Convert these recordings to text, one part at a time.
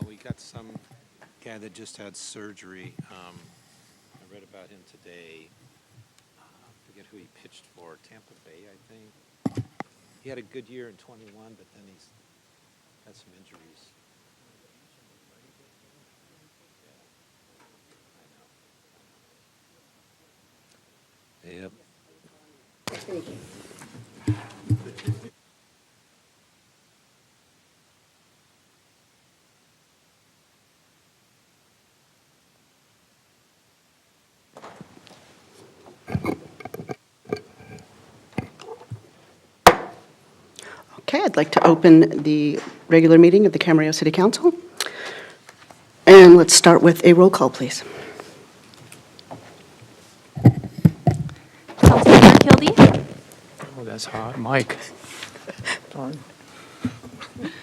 We got some guy that just had surgery. I read about him today. I forget who he pitched for. Tampa Bay, I think. He had a good year in 21, but then he's had some injuries. Yep. Okay, I'd like to open the regular meeting of the Camarillo City Council. And let's start with a roll call, please. Councilmember Kilby, Oh, that's hot. Mike. Darn.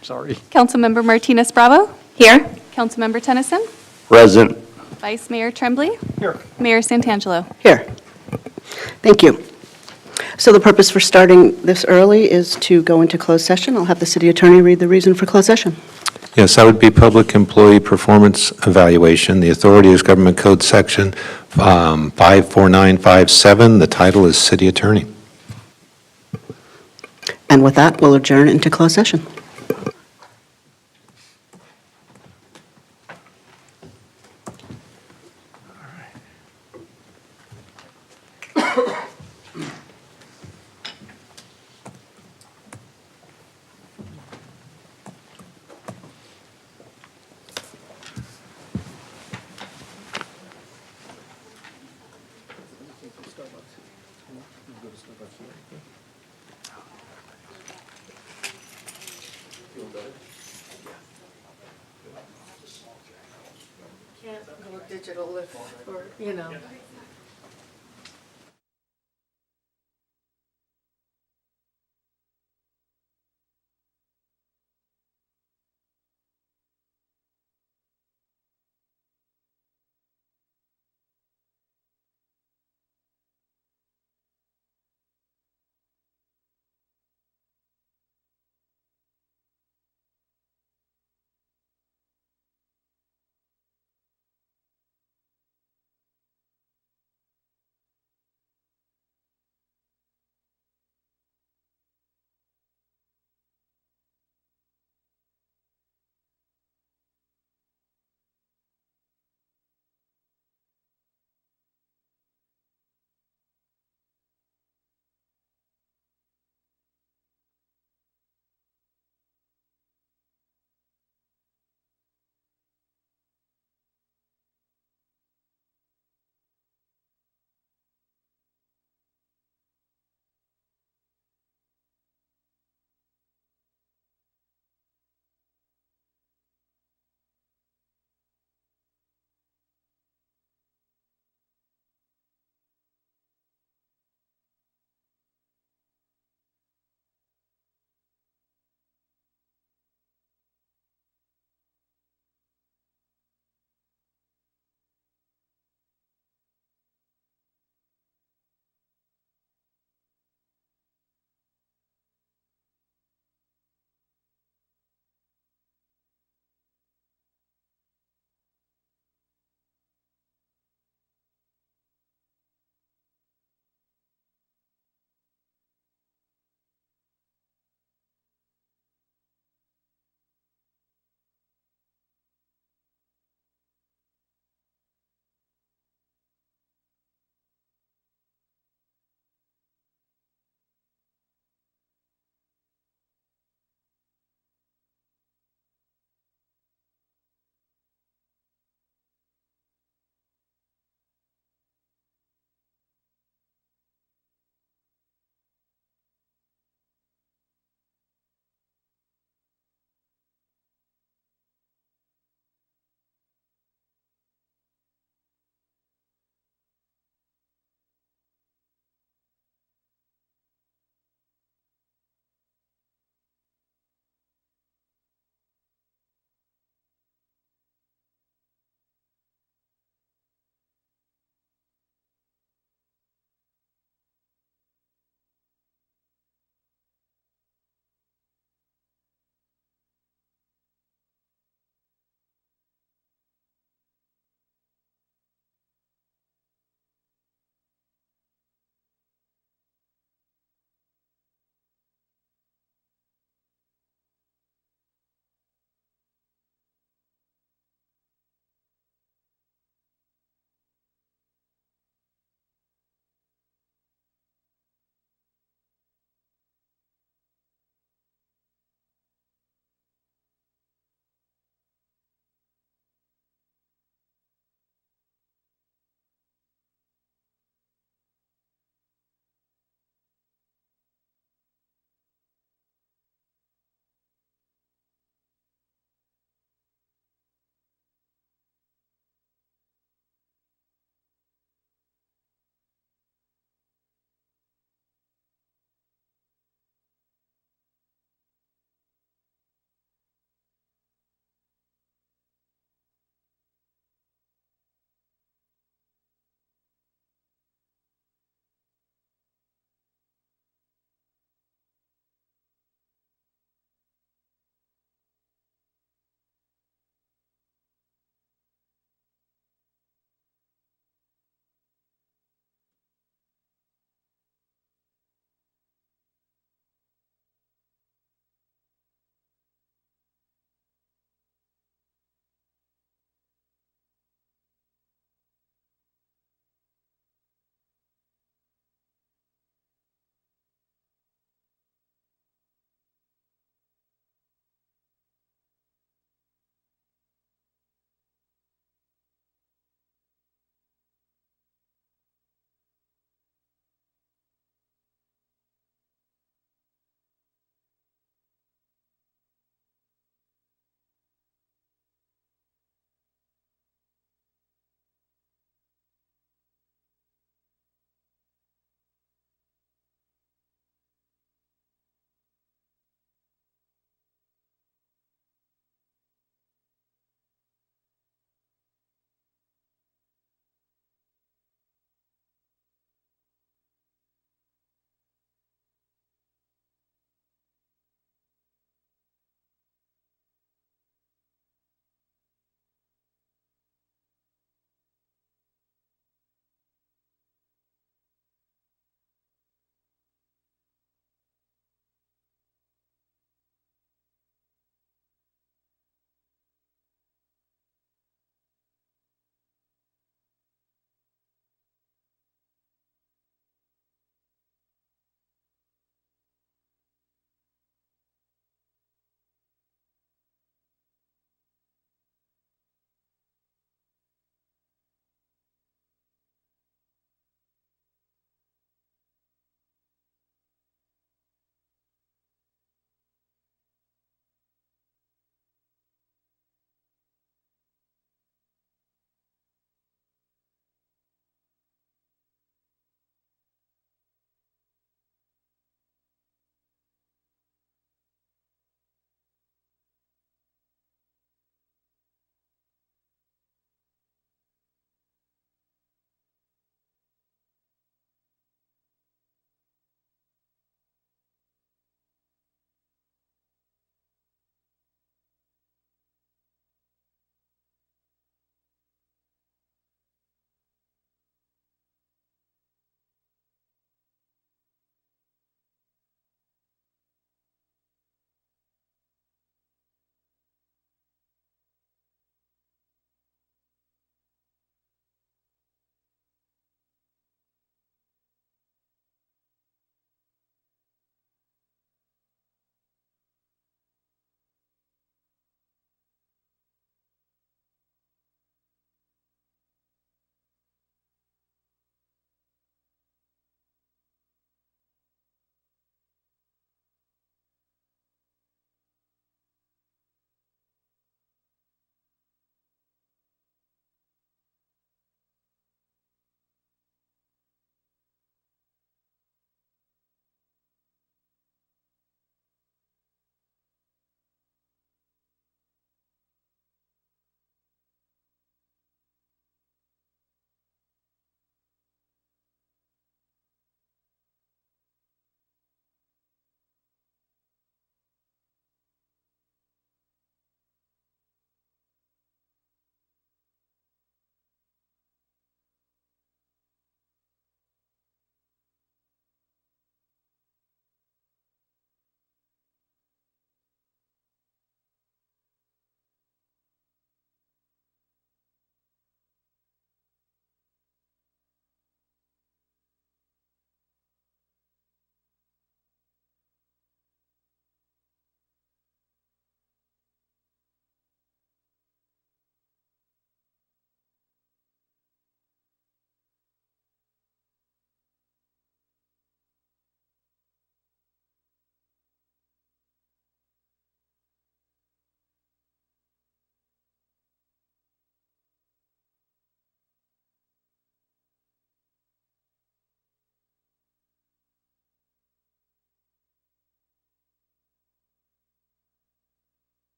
Sorry. Councilmember Martinez Bravo. Here. Councilmember Tennyson, Present. Vice Mayor Tremblay, Here. Mayor Santangelo. Here. Thank you. So the purpose for starting this early is to go into closed session. I'll have the city attorney read the reason for closed session. Yes, that would be Public Employee Performance Evaluation. The authority is Government Code Section 54957. The title is City Attorney. And with that, we'll adjourn into closed session. Can't go digital if, or, you know.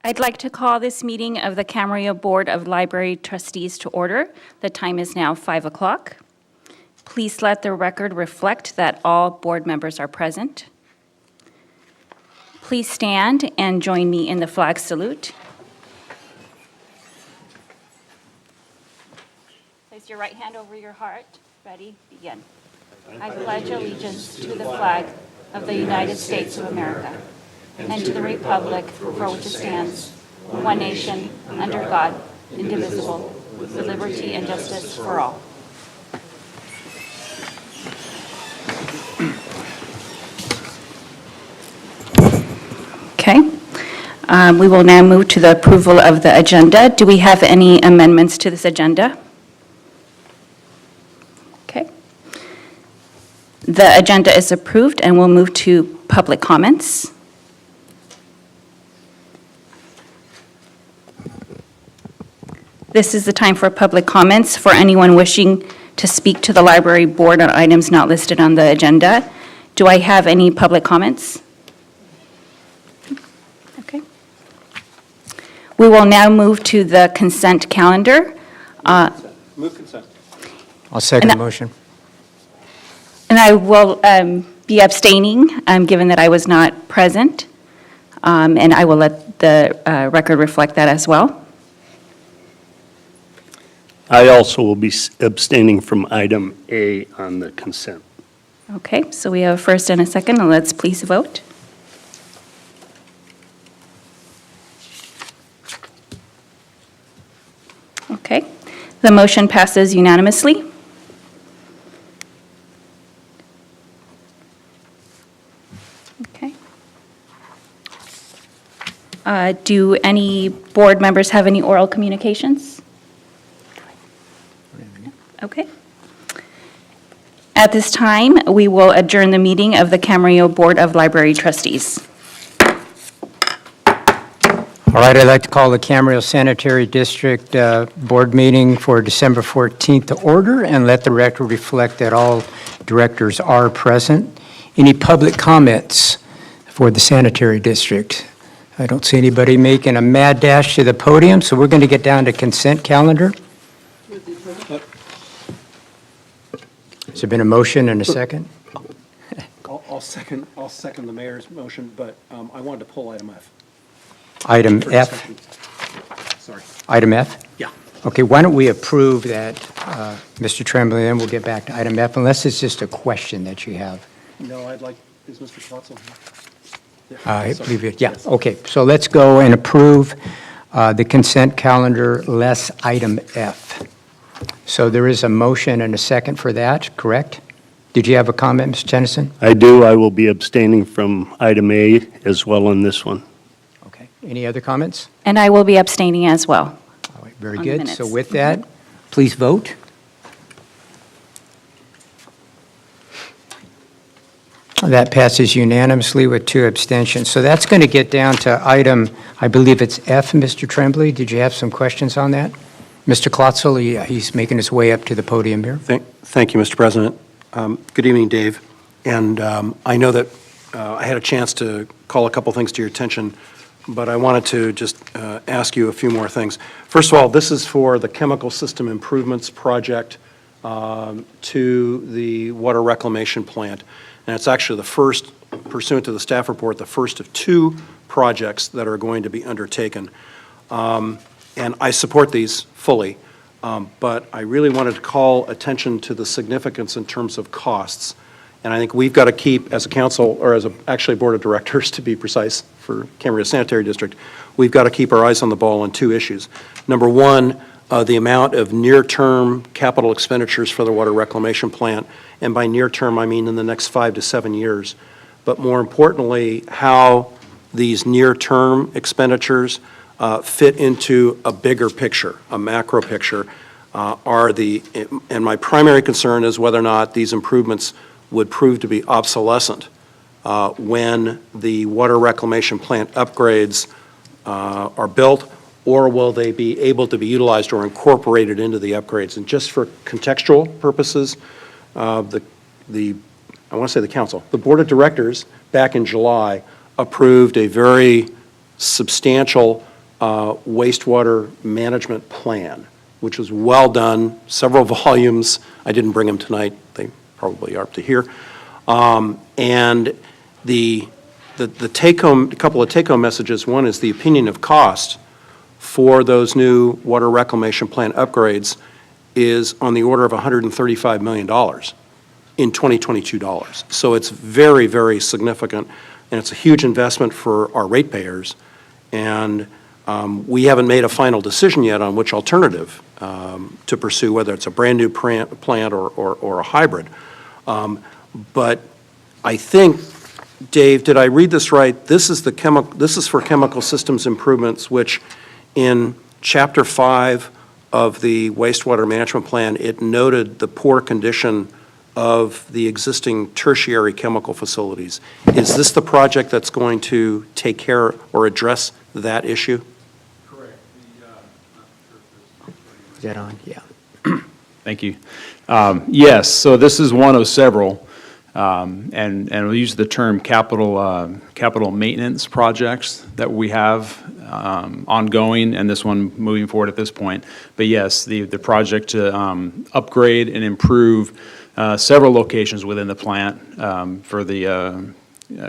I'd like to call this meeting of the Camarillo Board of Library Trustees to order. The time is now 5 o'clock. Please let the record reflect that all board members are present. Please stand and join me in the flag salute. Place your right hand over your heart. Ready? Begin. I pledge allegiance to the flag of the United States of America and to the republic for which it stands, one nation, under God, indivisible, with liberty and justice for all. Okay. We will now move to the approval of the agenda. Do we have any amendments to this agenda? Okay. The agenda is approved, and we'll move to public comments. This is the time for public comments for anyone wishing to speak to the library board on items not listed on the agenda. Do I have any public comments? Okay. We will now move to the consent calendar. Move consent. I'll second the And- motion. And I will be abstaining, given that I was not present, and I will let the record reflect that as well. I also will be abstaining from item A on the consent. Okay, so we have a first and a second, and let's please vote. Okay, the motion passes unanimously. Okay. Do any board members have any oral communications? Okay. At this time, we will adjourn the meeting of the Camarillo Board of Library Trustees. All right, I'd like to call the Camarillo Sanitary District Board meeting for December 14th to order, and let the record reflect that all directors are present. Any public comments for the Sanitary District? I don't see anybody making a mad dash to the podium, so we're going to get down to consent calendar. Has there been a motion and a second? I'll second the mayor's motion, but I wanted to pull item F. Item for F? discussion. Sorry. Item F? Yeah. Okay, why don't we approve that, Mr. Tremblay, and we'll get back to item F, unless it's just a question that you have. No, is Mr. Klotzel here? I Sorry. believe it, yeah. Yes. Okay, so let's go and approve the consent calendar, less item F. So there is a motion and a second for that, correct? Did you have a comment, Mr. Tennyson? I do. I will be abstaining from item A as well on this one. Okay, any other comments? And I will be abstaining as well. All right, very On the good. minutes. So with that, please vote. That passes unanimously with 2 abstentions. So that's going to get down to item, I believe it's F, Mr. Tremblay. Did you have some questions on that? Mr. Klotzel, he's making his way up to the podium here. Thank you, Mr. President. Good evening, Dave. And I know that I had a chance to call a couple things to your attention, but I wanted to just ask you a few more things. First of all, this is for the Chemical System Improvements Project to the water reclamation plant. And it's actually the first, pursuant to the staff report, the first of 2 projects that are going to be undertaken. And I support these fully, but I really wanted to call attention to the significance in terms of costs. And I think we've got to keep, as a council, or as actually a board of directors, to be precise, for Camarillo Sanitary District, we've got to keep our eyes on the ball on 2 issues. Number one, the amount of near-term capital expenditures for the water reclamation plant, and by near-term, I mean in the next 5 to 7 years. But more importantly, how these near-term expenditures fit into a bigger picture, a macro picture. And my primary concern is whether or not these improvements would prove to be obsolescent when the water reclamation plant upgrades are built, or will they be able to be utilized or incorporated into the upgrades? And just for contextual purposes, I want to say the council, the board of directors back in July approved a very substantial wastewater management plan, which was well done, several volumes. I didn't bring them tonight. They probably are up to here. And the take-home, a couple of take-home messages. One is the opinion of cost for those new water reclamation plant upgrades is on the order of $135 million in 2022 dollars. So it's very, very significant, and it's a huge investment for our ratepayers. And we haven't made a final decision yet on which alternative to pursue, whether it's a brand-new plant or a hybrid. But I think, Dave, did I read this right? This is for chemical systems improvements, which in Chapter 5 of the wastewater management plan, it noted the poor condition of the existing tertiary chemical facilities. Is this the project that's going to take care or address that issue? Correct. Is that on? Yeah. Thank you. Yes, so this is one of several, and we'll use the term capital maintenance projects that we have ongoing, and this one moving forward at this point. But yes, the project to upgrade and improve several locations within the plant for the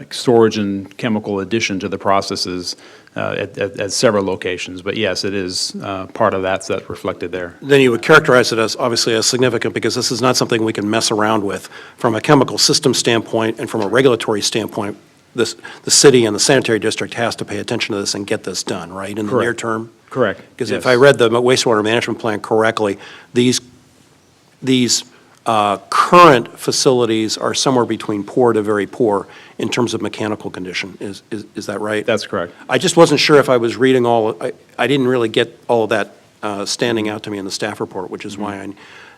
storage and chemical addition to the processes at several locations. But yes, it is part of that's reflected there. Then you would characterize it as, obviously, as significant, because this is not something we can mess around with. From a chemical system standpoint and from a regulatory standpoint, the city and the sanitary district has to pay attention to this and get this done, right, in the near term? Correct. Because if I read the wastewater management plan correctly, these current facilities are somewhere between poor to very poor in terms of mechanical condition. Is that right? That's correct. I just wasn't sure if I was reading I didn't really get all of that standing out to me in the staff report, which is why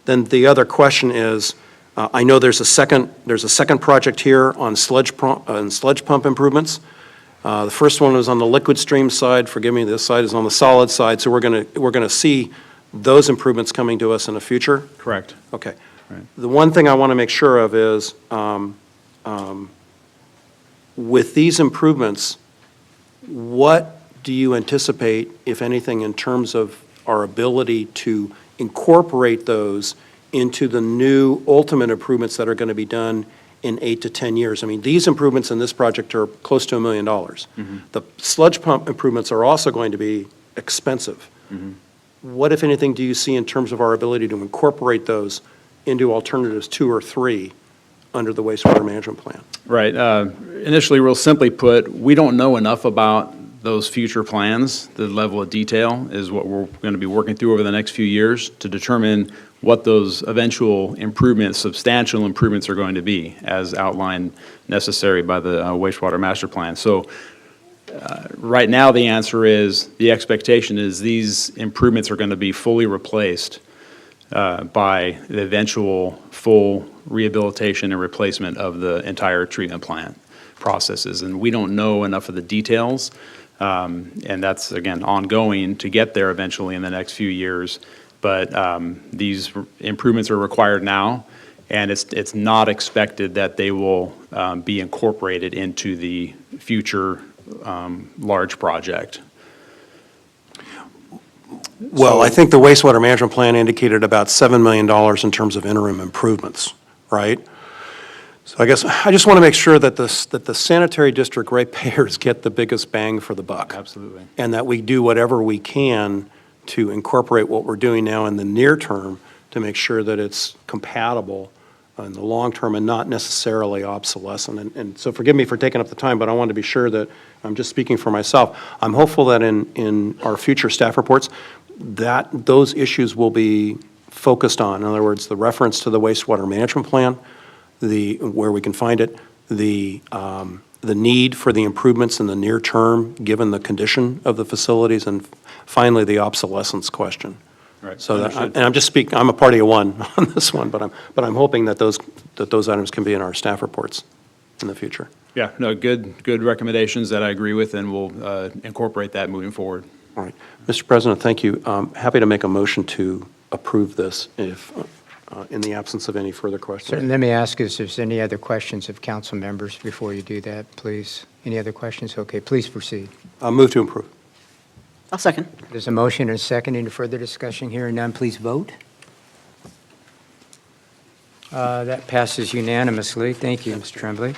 then the other question is, I know there's a second project here on sludge pump improvements. The first one was on the liquid stream side. Forgive me, this side is on the solid side. So we're gonna see those improvements coming to us in the future? Correct. Okay. Right. The one thing I want to make sure of is, with these improvements, what do you anticipate, if anything, in terms of our ability to incorporate those into the new ultimate improvements that are going to be done in 8 to 10 years? I mean, these improvements in this project are close to $1 million. Mm-hmm. The sludge pump improvements are also going to be expensive. Mm-hmm. What, if anything, do you see in terms of our ability to incorporate those into alternatives 2 or 3 under the wastewater management plan? Right. Initially, real simply put, we don't know enough about those future plans. The level of detail is what we're going to be working through over the next few years to determine what those eventual improvements, substantial improvements, are going to be, as outlined necessary by the wastewater master plan. So right now, the answer is, the expectation is these improvements are going to be fully replaced by the eventual full rehabilitation and replacement of the entire treatment plant processes. And we don't know enough of the details, and that's, again, ongoing to get there eventually in the next few years. But these improvements are required now, and it's not expected that they will be incorporated into the future large project. Well, I think the wastewater management plan indicated about $7 million in terms of interim improvements, right? So I guess I just want to make sure that the sanitary district ratepayers get the biggest bang for the buck. Absolutely. And that we do whatever we can to incorporate what we're doing now in the near term to make sure that it's compatible in the long term and not necessarily obsolescent. And so forgive me for taking up the time, but I want to be sure that I'm just speaking for myself. I'm hopeful that in our future staff reports, that those issues will be focused on. In other words, the reference to the wastewater management plan, where we can find it, the need for the improvements in the near term, given the condition of the facilities, and finally, the obsolescence question. Right. So that, and I'm just speaking, I'm a party of one on this one, but I'm hoping that those items can be in our staff reports in the future. Yeah, no, good recommendations that I agree with, and we'll incorporate that moving forward. All right. Mr. President, thank you. Happy to make a motion to approve this if, in the absence of any further questions. So let me ask if there's any other questions of council members before you do that, please. Any other questions? Okay, please proceed. Move to approve. I'll second. There's a motion and a second. Any further discussion? Hearing none, please vote. That passes unanimously. Thank you, Mr. Tremblay.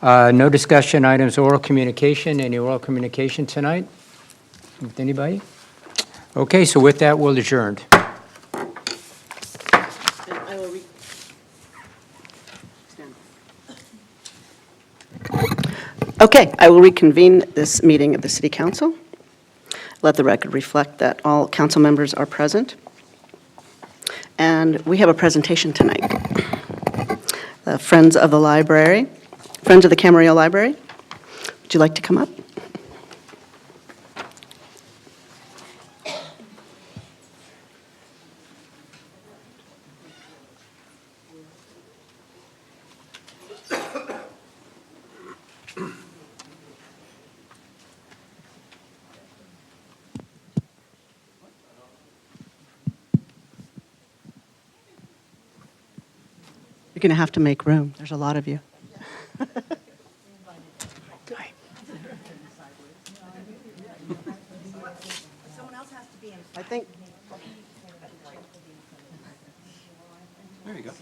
No discussion items, oral communication. Any oral communication tonight with anybody? Okay, so with that, we'll adjourn. Okay, I will reconvene this meeting of the City Council. Let the record reflect that all council members are present. And we have a presentation tonight. The Friends of the Library, Friends of the Camarillo Library. Would you like to come up? You're going to have to make room. There's a lot of you. I think. There you go.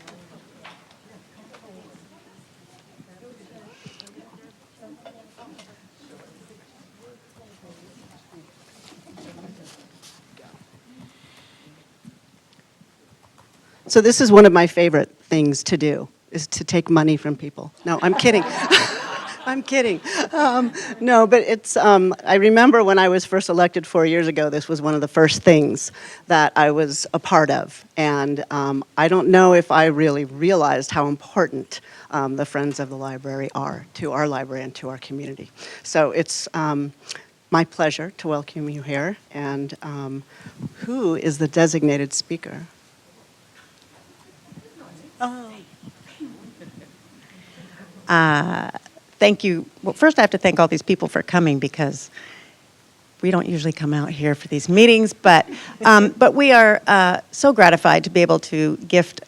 So this is one of my favorite things to do, is to take money from people. No, I'm kidding. I'm kidding. No, but it's, I remember when I was first elected 4 years ago, this was one of the first things that I was a part of. And I don't know if I really realized how important the Friends of the Library are to our library and to our community. So it's my pleasure to welcome you here. And who is the designated speaker? Thank you. Well, first I have to thank all these people for coming because we don't usually come out here for these meetings, but we are so gratified to be able to gift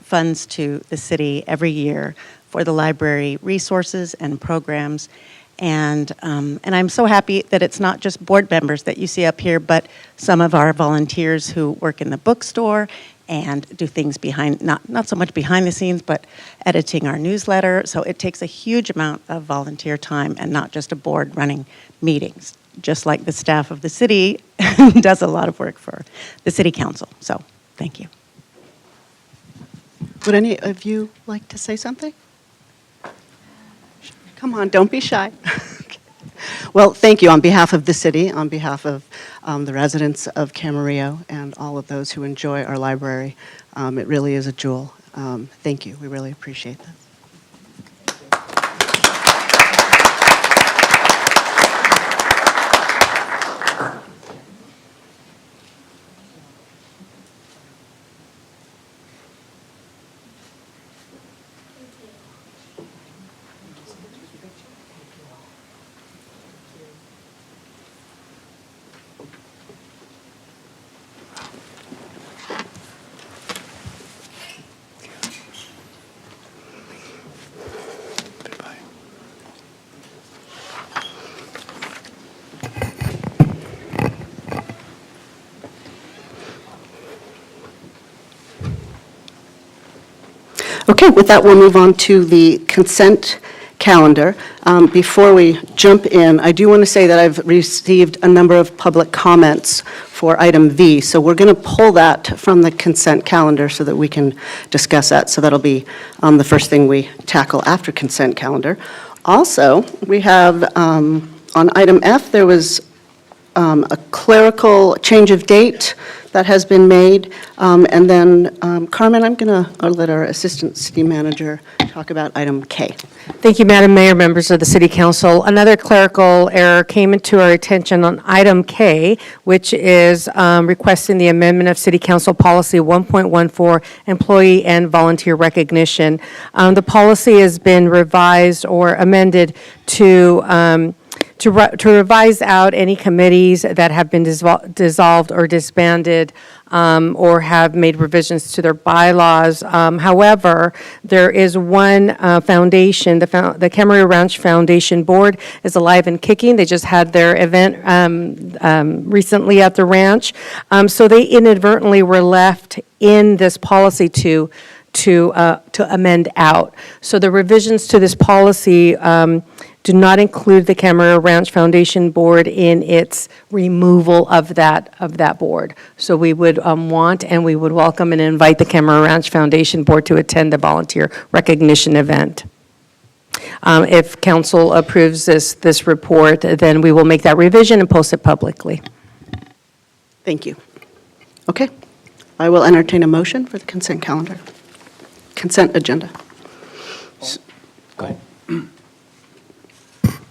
funds to the city every year for the library resources and programs. And I'm so happy that it's not just board members that you see up here, but some of our volunteers who work in the bookstore and do things behind, not so much behind the scenes, but editing our newsletter. So it takes a huge amount of volunteer time and not just a board running meetings, just like the staff of the city does a lot of work for the city council. So thank you. Would any of you like to say something? Come on, don't be shy. Well, thank you on behalf of the city, on behalf of the residents of Camarillo and all of those who enjoy our library. It really is a jewel. Thank you. We really appreciate that. Okay, with that, we'll move on to the consent calendar. Before we jump in, I do want to say that I've received a number of public comments for item V, so we're going to pull that from the consent calendar so that we can discuss that. So that'll be the first thing we tackle after consent calendar. Also, we have on item F, there was a clerical change of date that has been made. And then, Carmen, I'm going to let our Assistant City Manager talk about item K. Thank you, Madam Mayor, members of the City Council. Another clerical error came into our attention on item K, which is requesting the amendment of City Council Policy 1.14, Employee and Volunteer Recognition. The policy has been revised or amended to to revise out any committees that have been dissolved or disbanded, or have made revisions to their bylaws. However, there is one foundation, the Camarillo Ranch Foundation Board is alive and kicking. They just had their event recently at the ranch. So they inadvertently were left in this policy to amend out. So the revisions to this policy do not include the Camarillo Ranch Foundation Board in its removal of that board. So we would want and we would welcome and invite the Camarillo Ranch Foundation Board to attend the volunteer recognition event. If council approves this report, then we will make that revision and post it publicly. Thank you. Okay. I will entertain a motion for the consent calendar. Consent agenda. Go ahead.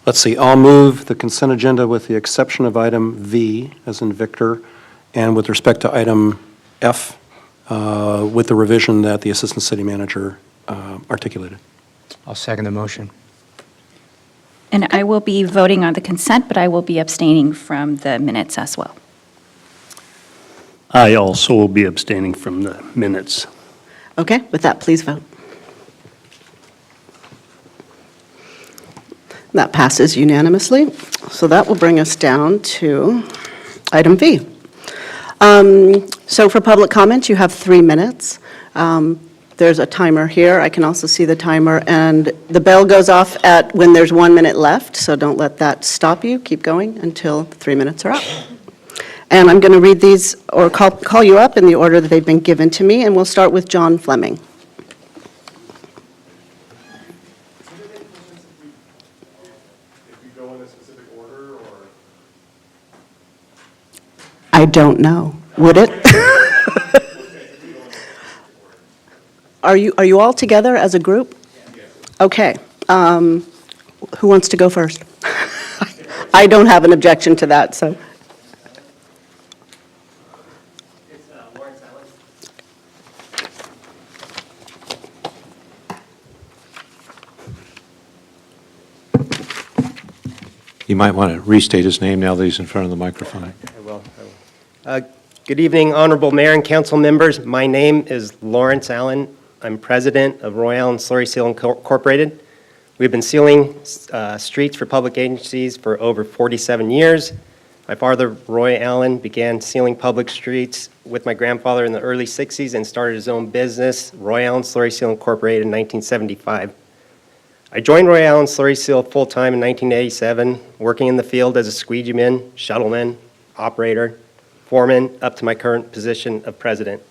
Let's see, I'll move the consent agenda with the exception of item V, as in Victor, and with respect to item F, with the revision that the Assistant City Manager articulated. I'll second the motion. And I will be voting on the consent, but I will be abstaining from the minutes as well. I also will be abstaining from the minutes. Okay, with that, please vote. That passes unanimously. So that will bring us down to item V. So for public comment, you have 3 minutes. There's a timer here. I can also see the timer, and the bell goes off at when there's 1 minute left, so don't let that stop you. Keep going until 3 minutes are up. And I'm going to read these, or call you up in the order that they've been given to me, and we'll start with John Fleming. I don't know. Would it? Are you all together as a group? Okay. Who wants to go first? I don't have an objection to that, so. You might want to restate his name now that he's in front of the microphone. I will. Good evening, honorable mayor and council members. My name is Lawrence Allen. I'm president of Roy Allen Slurry Seal Incorporated. We've been sealing streets for public agencies for over 47 years. My father, Roy Allen, began sealing public streets with my grandfather in the early 60s and started his own business, Roy Allen Slurry Seal Incorporated, in 1975. I joined Roy Allen Slurry Seal full-time in 1987, working in the field as a squeegeeman, shuttleman, operator, foreman, up to my current position of president.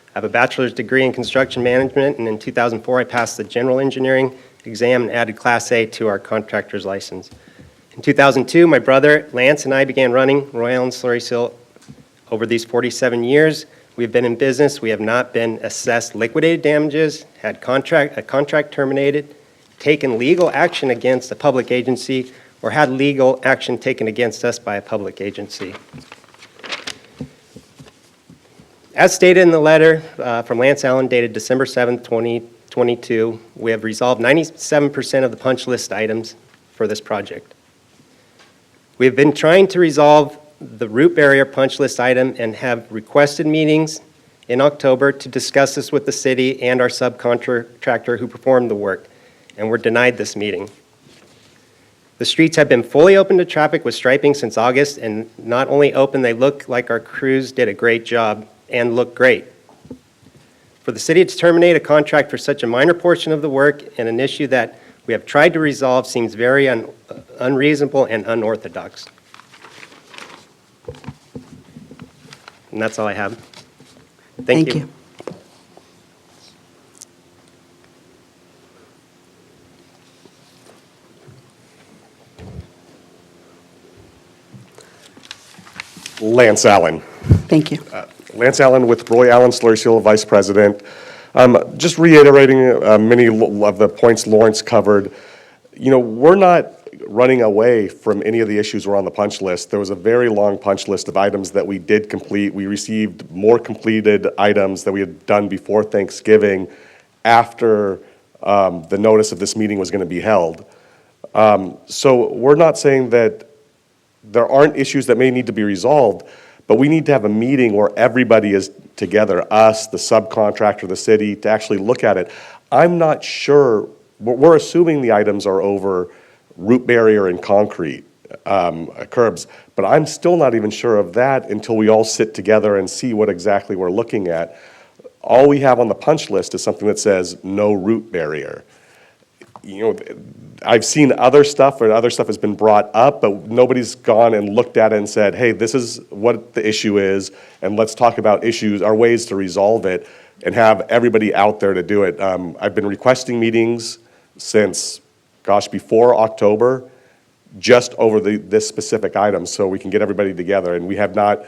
I have a bachelor's degree in construction management, and in 2004 I passed the general engineering exam and added Class A to our contractor's license. In 2002, my brother Lance and I began running Roy Allen Slurry Seal. Over these 47 years, we've been in business. We have not been assessed liquidated damages, had a contract terminated, taken legal action against a public agency, or had legal action taken against us by a public agency. As stated in the letter from Lance Allen dated December 7th, 2022, we have resolved 97% of the punch list items for this project. We have been trying to resolve the root barrier punch list item and have requested meetings in October to discuss this with the city and our subcontractor who performed the work, and were denied this meeting. The streets have been fully open to traffic with striping since August, and not only open, they look like our crews did a great job and look great. For the city to terminate a contract for such a minor portion of the work and an issue that we have tried to resolve seems very unreasonable and unorthodox. And that's all I have. Thank you. Lance Allen. Thank you. Lance Allen with Roy Allen Slurry Seal, Vice President. Just reiterating many of the points Lawrence covered. You know, we're not running away from any of the issues were on the punch list. There was a very long punch list of items that we did complete. We received more completed items that we had done before Thanksgiving after the notice of this meeting was going to be held. So we're not saying that there aren't issues that may need to be resolved, but we need to have a meeting where everybody is together, us, the subcontractor, the city, to actually look at it. I'm not sure, we're assuming the items are over root barrier and concrete curbs, but I'm still not even sure of that until we all sit together and see what exactly we're looking at. All we have on the punch list is something that says no root barrier. You know, I've seen other stuff, or other stuff has been brought up, but nobody's gone and looked at it and said, hey, this is what the issue is, and let's talk about issues, or ways to resolve it, and have everybody out there to do it. I've been requesting meetings since, gosh, before October, just over this specific item, so we can get everybody together, and we have not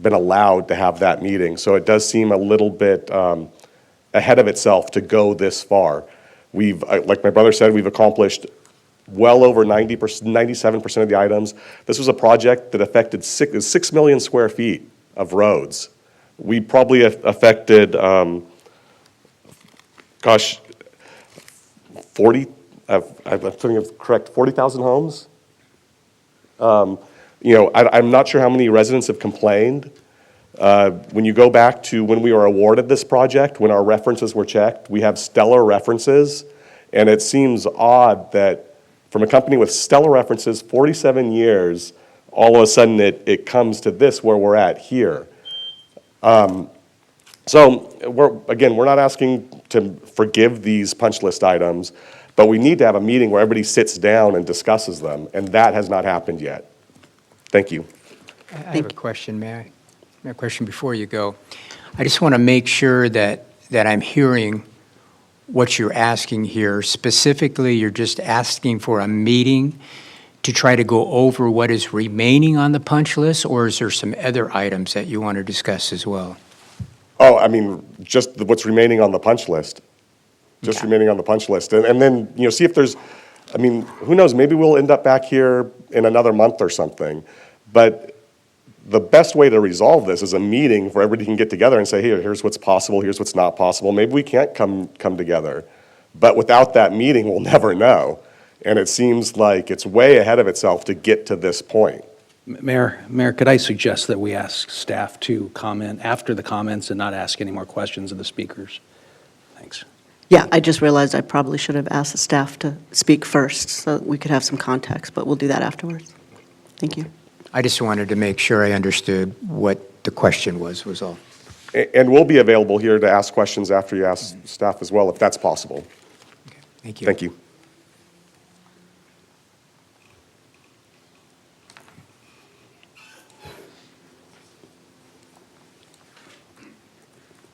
been allowed to have that meeting. So it does seem a little bit ahead of itself to go this far. We've, like my brother said, we've accomplished well over 97% of the items. This was a project that affected 6 million square feet of roads. We probably affected, gosh, 40, I'm thinking of correct, 40,000 homes? You know, I'm not sure how many residents have complained. When you go back to when we were awarded this project, when our references were checked, we have stellar references, and it seems odd that from a company with stellar references, 47 years, all of a sudden it comes to this where we're at here. So we're not asking to forgive these punch list items, but we need to have a meeting where everybody sits down and discusses them, and that has not happened yet. Thank you. I have a question, may I? A question before you go. I just want to make sure that I'm hearing what you're asking here. Specifically, you're just asking for a meeting to try to go over what is remaining on the punch list, or is there some other items that you want to discuss as well? Oh, I mean, just what's remaining on the punch list. Just remaining on the punch list. And then, you know, see if there's, I mean, who knows, maybe we'll end up back here in another month or something. But the best way to resolve this is a meeting where everybody can get together and say, hey, here's what's possible, here's what's not possible. Maybe we can't come together. But without that meeting, we'll never know. And it seems like it's way ahead of itself to get to this point. Mayor, could I suggest that we ask staff to comment after the comments and not ask any more questions of the speakers? Thanks. Yeah, I just realized I probably should have asked the staff to speak first so that we could have some context, but we'll do that afterwards. Thank you. I just wanted to make sure I understood what the question was all. And we'll be available here to ask questions after you ask staff as well, if that's possible. Okay, thank you. Thank you.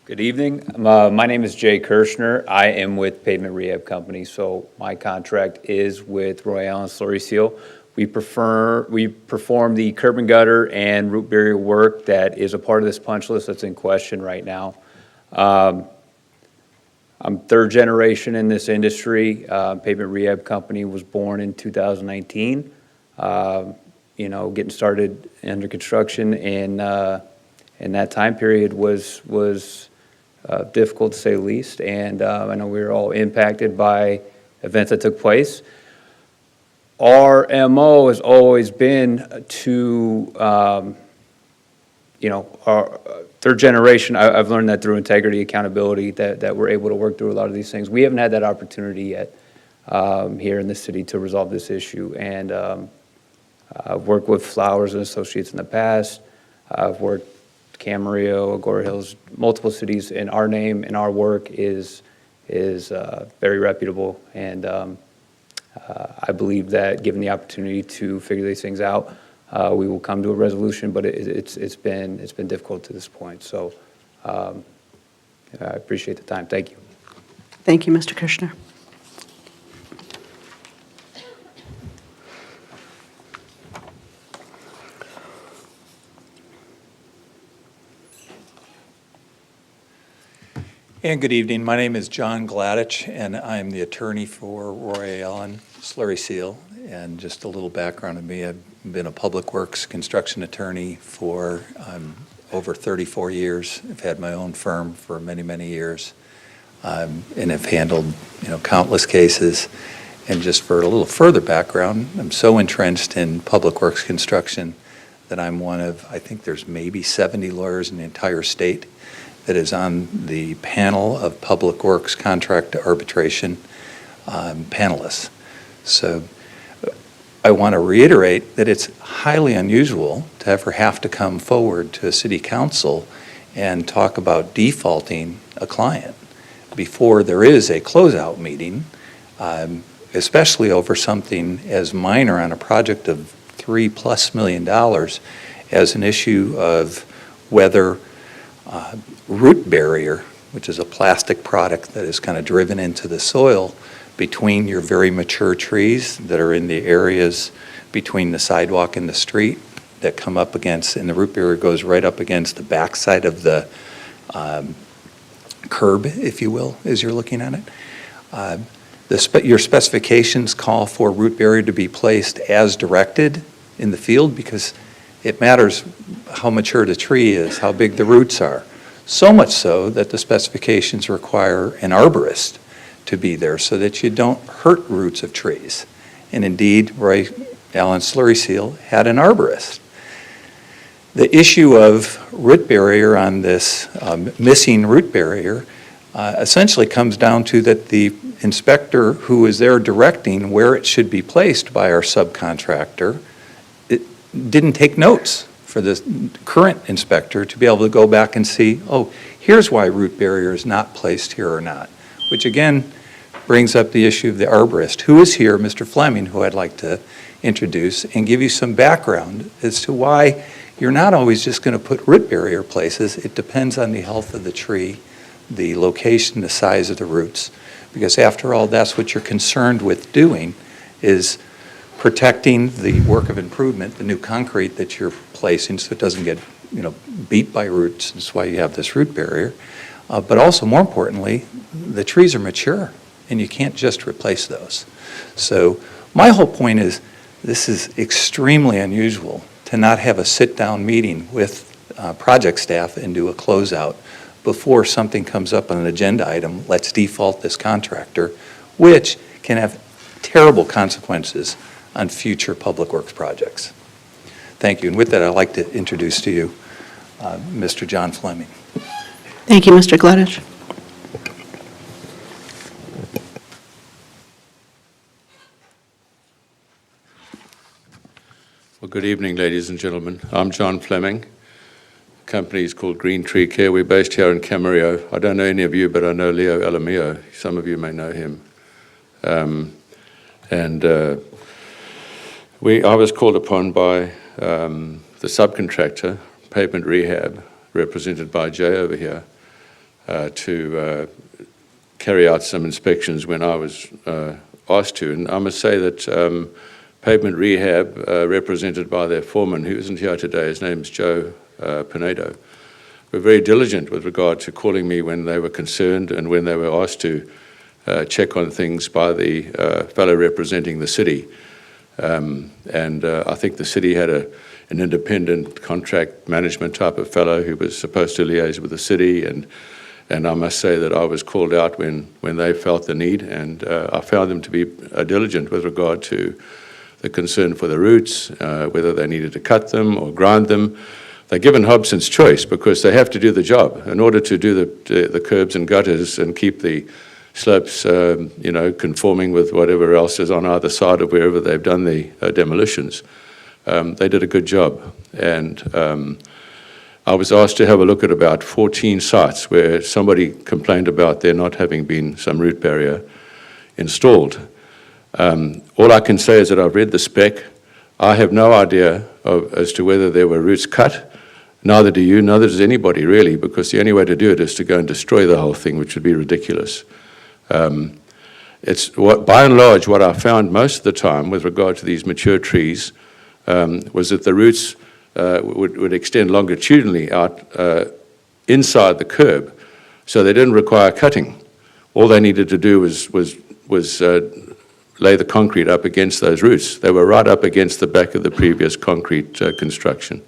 Good evening. My name is Jay Kirshner. I am with Pavement Rehab Company, so my contract is with Roy Allen Slurry Seal. We perform the curb and gutter and root barrier work that is a part of this punch list that's in question right now. I'm third generation in this industry. Pavement Rehab Company was born in 2019. You know, getting started under construction in that time period was difficult to say the least, and I know we were all impacted by events that took place. Our MO has always been to, you know, our third generation, I've learned that through integrity, accountability, that we're able to work through a lot of these things. We haven't had that opportunity yet here in the city to resolve this issue, and I've worked with Flowers and Associates in the past. I've worked Camarillo, Agora Hills, multiple cities, and our name and our work is very reputable, and I believe that given the opportunity to figure these things out, we will come to a resolution, but it's been difficult to this point. So I appreciate the time. Thank you. Thank you, Mr. Kirshner. And good evening. My name is John Gladich, and I'm the attorney for Roy Allen Slurry Seal. And just a little background of me, I've been a public works construction attorney for over 34 years. I've had my own firm for many, many years, and have handled, you know, countless cases. And just for a little further background, I'm so entrenched in public works construction that I'm one of, I think there's maybe 70 lawyers in the entire state that is on the panel of public works contract to arbitration panelists. So I want to reiterate that it's highly unusual to ever have to come forward to a city council and talk about defaulting a client before there is a closeout meeting, especially over something as minor on a project of $3+ million as an issue of whether root barrier, which is a plastic product that is kind of driven into the soil between your very mature trees that are in the areas between the sidewalk and the street that come up against, and the root barrier goes right up against the backside of the curb, if you will, as you're looking at it. Your specifications call for root barrier to be placed as directed in the field because it matters how mature the tree is, how big the roots are. So much so that the specifications require an arborist to be there so that you don't hurt roots of trees. And indeed, Roy Allen Slurry Seal had an arborist. The issue of root barrier on this missing root barrier essentially comes down to that the inspector who is there directing where it should be placed by our subcontractor didn't take notes for the current inspector to be able to go back and see, oh, here's why root barrier is not placed here or not, which again brings up the issue of the arborist, who is here, Mr. Fleming, who I'd like to introduce and give you some background as to why you're not always just going to put root barrier places. It depends on the health of the tree, the location, the size of the roots, because after all, that's what you're concerned with doing is protecting the work of improvement, the new concrete that you're placing so it doesn't get beat by roots. That's why you have this root barrier. But also, more importantly, the trees are mature, and you can't just replace those. So my whole point is this is extremely unusual to not have a sit-down meeting with project staff and do a closeout before something comes up on an agenda item, let's default this contractor, which can have terrible consequences on future public works projects. Thank you. And with that, I'd like to introduce to you Mr. John Fleming. Thank you, Mr. Gladich. Well, good evening, ladies and gentlemen. I'm John Fleming. The company is called Green Tree Care. We're based here in Camarillo. I don't know any of you, but I know Leo Alamillo. Some of you may know him. I was called upon by the subcontractor, Pavement Rehab, represented by Jay over here, to carry out some inspections when I was asked to. And I must say that Pavement Rehab, represented by their foreman, who isn't here today, his name's Joe Pinedo, were very diligent with regard to calling me when they were concerned and when they were asked to check on things by the fellow representing the city. I think the city had an independent contract management type of fellow who was supposed to liaise with the city, and I must say that I was called out when they felt the need, and I found them to be diligent with regard to the concern for the roots, whether they needed to cut them or grind them. They're given Hobson's choice because they have to do the job in order to do the curbs and gutters and keep the slopes, conforming with whatever else is on either side of wherever they've done the demolitions. They did a good job, and I was asked to have a look at about 14 sites where somebody complained about there not having been some root barrier installed. All I can say is that I've read the spec. I have no idea as to whether there were roots cut. Neither do you, neither does anybody really, because the only way to do it is to go and destroy the whole thing, which would be ridiculous. By and large, what I found most of the time with regard to these mature trees was that the roots would extend longitudinally out inside the curb, so they didn't require cutting. All they needed to do was lay the concrete up against those roots. They were right up against the back of the previous concrete construction.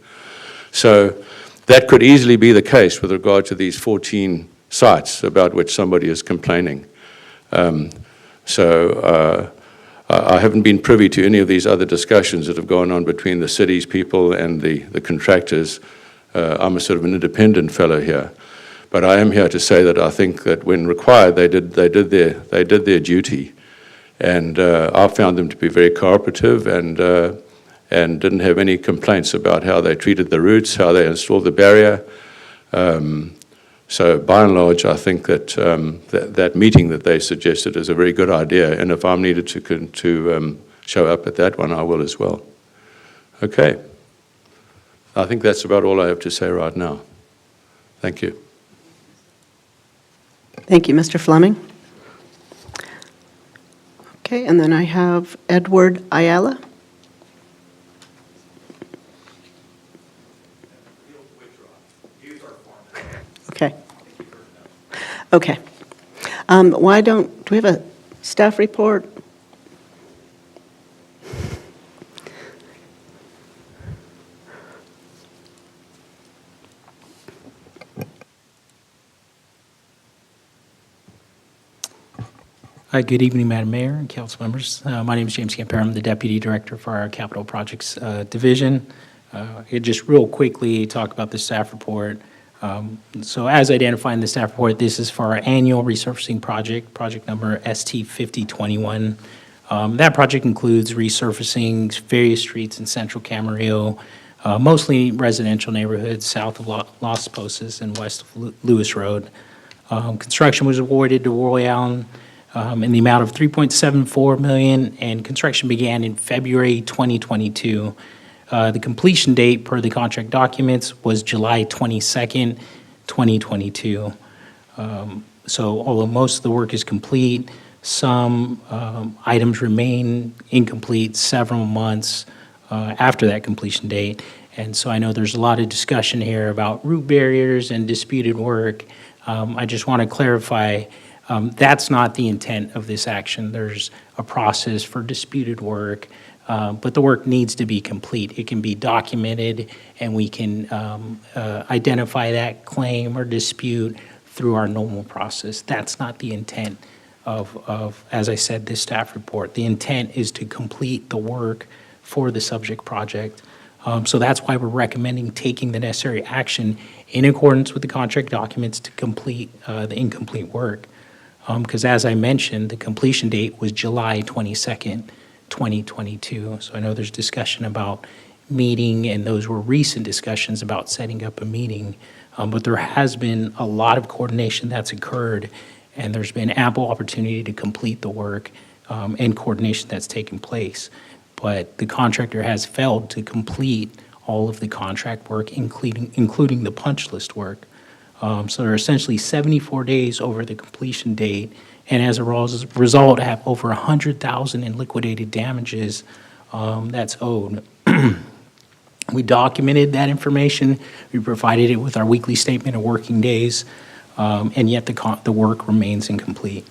So that could easily be the case with regard to these 14 sites about which somebody is complaining. I haven't been privy to any of these other discussions that have gone on between the city's people and the contractors. I'm a sort of an independent fellow here. But I am here to say that I think that when required, they did their duty. And I found them to be very cooperative and didn't have any complaints about how they treated the routes, how they installed the barrier. So by and large, I think that that meeting that they suggested is a very good idea. And if I'm needed to show up at that one, I will as well. Okay. I think that's about all I have to say right now. Thank you. Thank you, Mr. Fleming. Okay, and then I have Edward Ayala. Okay. Okay. Do we have a staff report? Good evening, Madam Mayor and council members. My name is James Campera. I'm the Deputy Director for our Capital Projects Division. Just real quickly talk about the staff report. So as identified in the staff report, this is for our annual resurfacing project number ST5021. That project includes resurfacing various streets in central Camarillo, mostly residential neighborhoods south of Los Posas and west of Lewis Road. Construction was awarded to Royale in the amount of $3.74 million, and construction began in February 2022. The completion date per the contract documents was July 22nd, 2022. So although most of the work is complete, some items remain incomplete several months after that completion date. And so I know there's a lot of discussion here about root barriers and disputed work. I just want to clarify that's not the intent of this action. There's a process for disputed work, but the work needs to be complete. It can be documented, and we can identify that claim or dispute through our normal process. That's not the intent of, as I said, this staff report. The intent is to complete the work for the subject project. So that's why we're recommending taking the necessary action in accordance with the contract documents to complete the incomplete work. Because as I mentioned, the completion date was July 22nd, 2022. So I know there's discussion about meeting, and those were recent discussions about setting up a meeting. But there has been a lot of coordination that's occurred, and there's been ample opportunity to complete the work and coordination that's taken place. But the contractor has failed to complete all of the contract work, including the punch list work. So there are essentially 74 days over the completion date, and as a result, have over $100,000 in liquidated damages that's owed. We documented that information. We provided it with our weekly statement of working days, and yet the work remains incomplete.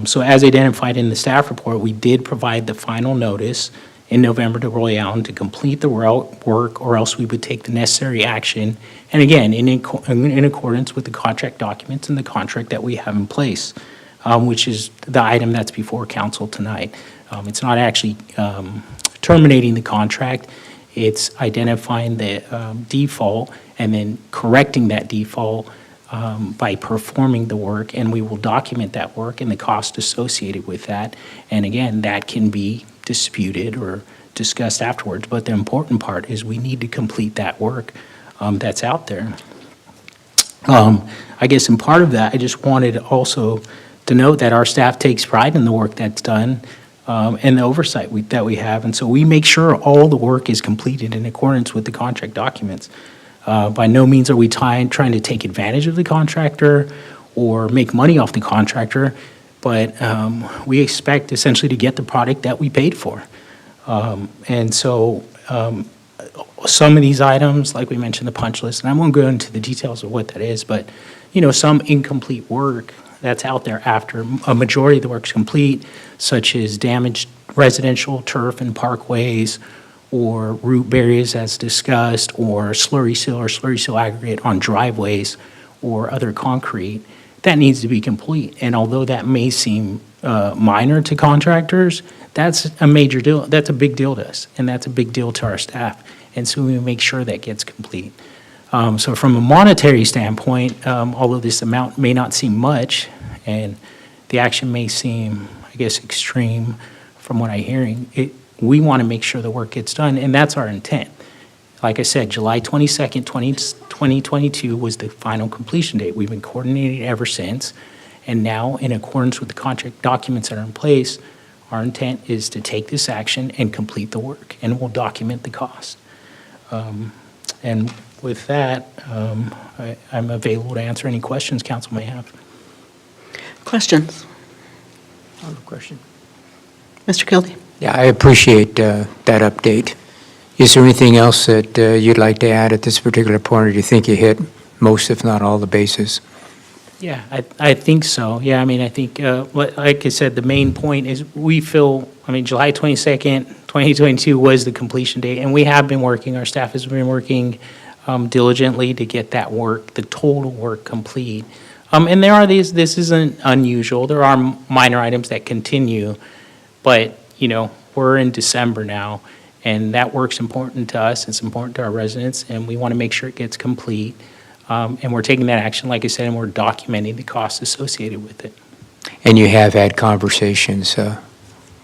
So as identified in the staff report, we did provide the final notice in November to Royale to complete the work, or else we would take the necessary action, and again, in accordance with the contract documents and the contract that we have in place, which is the item that's before council tonight. It's not actually terminating the contract. It's identifying the default and then correcting that default by performing the work, and we will document that work and the cost associated with that. And again, that can be disputed or discussed afterwards, but the important part is we need to complete that work that's out there. I guess in part of that, I just wanted also to note that our staff takes pride in the work that's done and the oversight that we have, and so we make sure all the work is completed in accordance with the contract documents. By no means are we trying to take advantage of the contractor or make money off the contractor, but we expect essentially to get the product that we paid for. And so some of these items, like we mentioned, the punch list, and I won't go into the details of what that is, but some incomplete work that's out there after a majority of the work's complete, such as damaged residential turf and parkways, or root barriers as discussed, or slurry seal aggregate on driveways or other concrete, that needs to be complete. And although that may seem minor to contractors, that's a major deal. That's a big deal to us, and that's a big deal to our staff. And so we make sure that gets complete. So from a monetary standpoint, although this amount may not seem much, and the action may seem, I guess, extreme from what I'm hearing, we want to make sure the work gets done, and that's our intent. Like I said, July 22nd, 2022 was the final completion date. We've been coordinating ever since, and now, in accordance with the contract documents that are in place, our intent is to take this action and complete the work, and we'll document the cost. And with that, I'm available to answer any questions council may have. Questions? I have a question. Mr. Kildee? Yeah, I appreciate that update. Is there anything else that you'd like to add at this particular point, or do you think you hit most, if not all, the bases? Yeah, I think so. Yeah, I mean, I think, like I said, the main point is we feel, I mean, July 22nd, 2022 was the completion date, and we have been working, our staff has been working diligently to get that work, the total work complete. And there are these, this isn't unusual, there are minor items that continue, but, you know, we're in December now, and that work's important to us, it's important to our residents, and we want to make sure it gets complete. And we're taking that action, like I said, and we're documenting the costs associated with it. And you have had conversations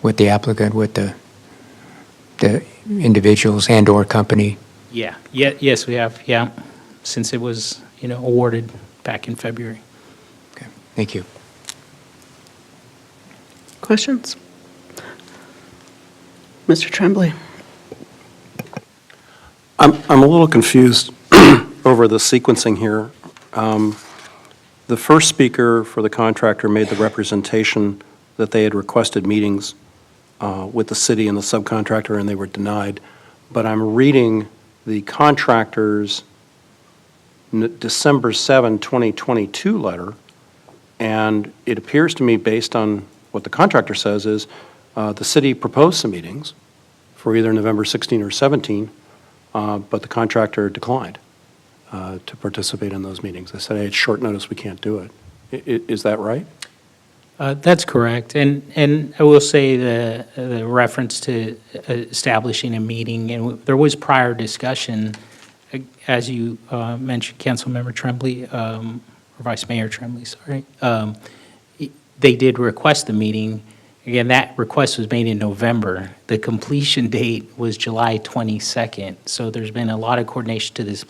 with the applicant, with the individuals and/or company? Yeah, yes, we have, yeah, since it was, you know, awarded back in February. Okay, thank you. Questions? Mr. Tremblay? I'm a little confused over the sequencing here. The first speaker for the contractor made the representation that they had requested meetings with the city and the subcontractor, and they were denied. But I'm reading the contractor's December 7, 2022 letter, and it appears to me, based on what the contractor says, is the city proposed some meetings for either November 16 or 17, but the contractor declined to participate in those meetings. They said, hey, it's short notice, we can't do it. Is that right? That's correct. And I will say the reference to establishing a meeting, and there was prior discussion, as you mentioned, Councilmember Tremblay, or Vice Mayor Tremblay, sorry. They did request the meeting. Again, that request was made in November. The completion date was July 22nd. So there's been a lot of coordination to this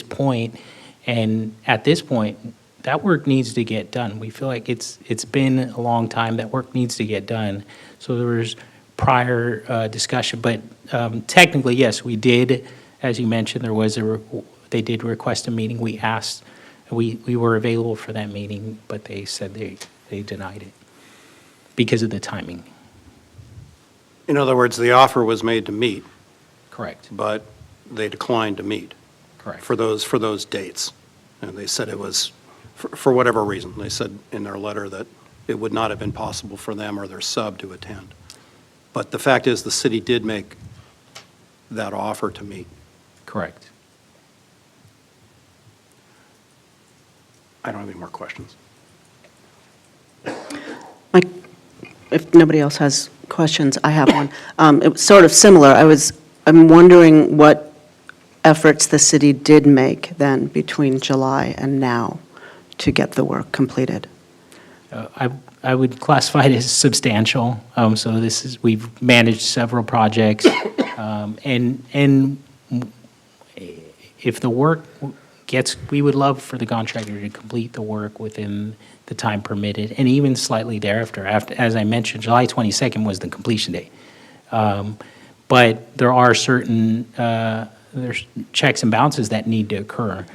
point. And at this point, that work needs to get done. We feel like it's been a long time. That work needs to get done. So there was prior discussion, but technically, yes, we did. As you mentioned, they did request a meeting. We asked, we were available for that meeting, but they said they denied it because of the timing. In other words, the offer was made to meet. Correct. But they declined to meet. Correct. For those dates. And they said it was, for whatever reason, they said in their letter that it would not have been possible for them or their sub to attend. But the fact is, the city did make that offer to meet. Correct. I don't have any more questions. Mike, if nobody else has questions, I have one. It was sort of similar. I'm wondering what efforts the city did make then between July and now to get the work completed. I would classify it as substantial. So we've managed several projects, and if the work we would love for the contractor to complete the work within the time permitted, and even slightly thereafter. As I mentioned, July 22nd was the completion date. But there are certain there's checks and balances that need to occur.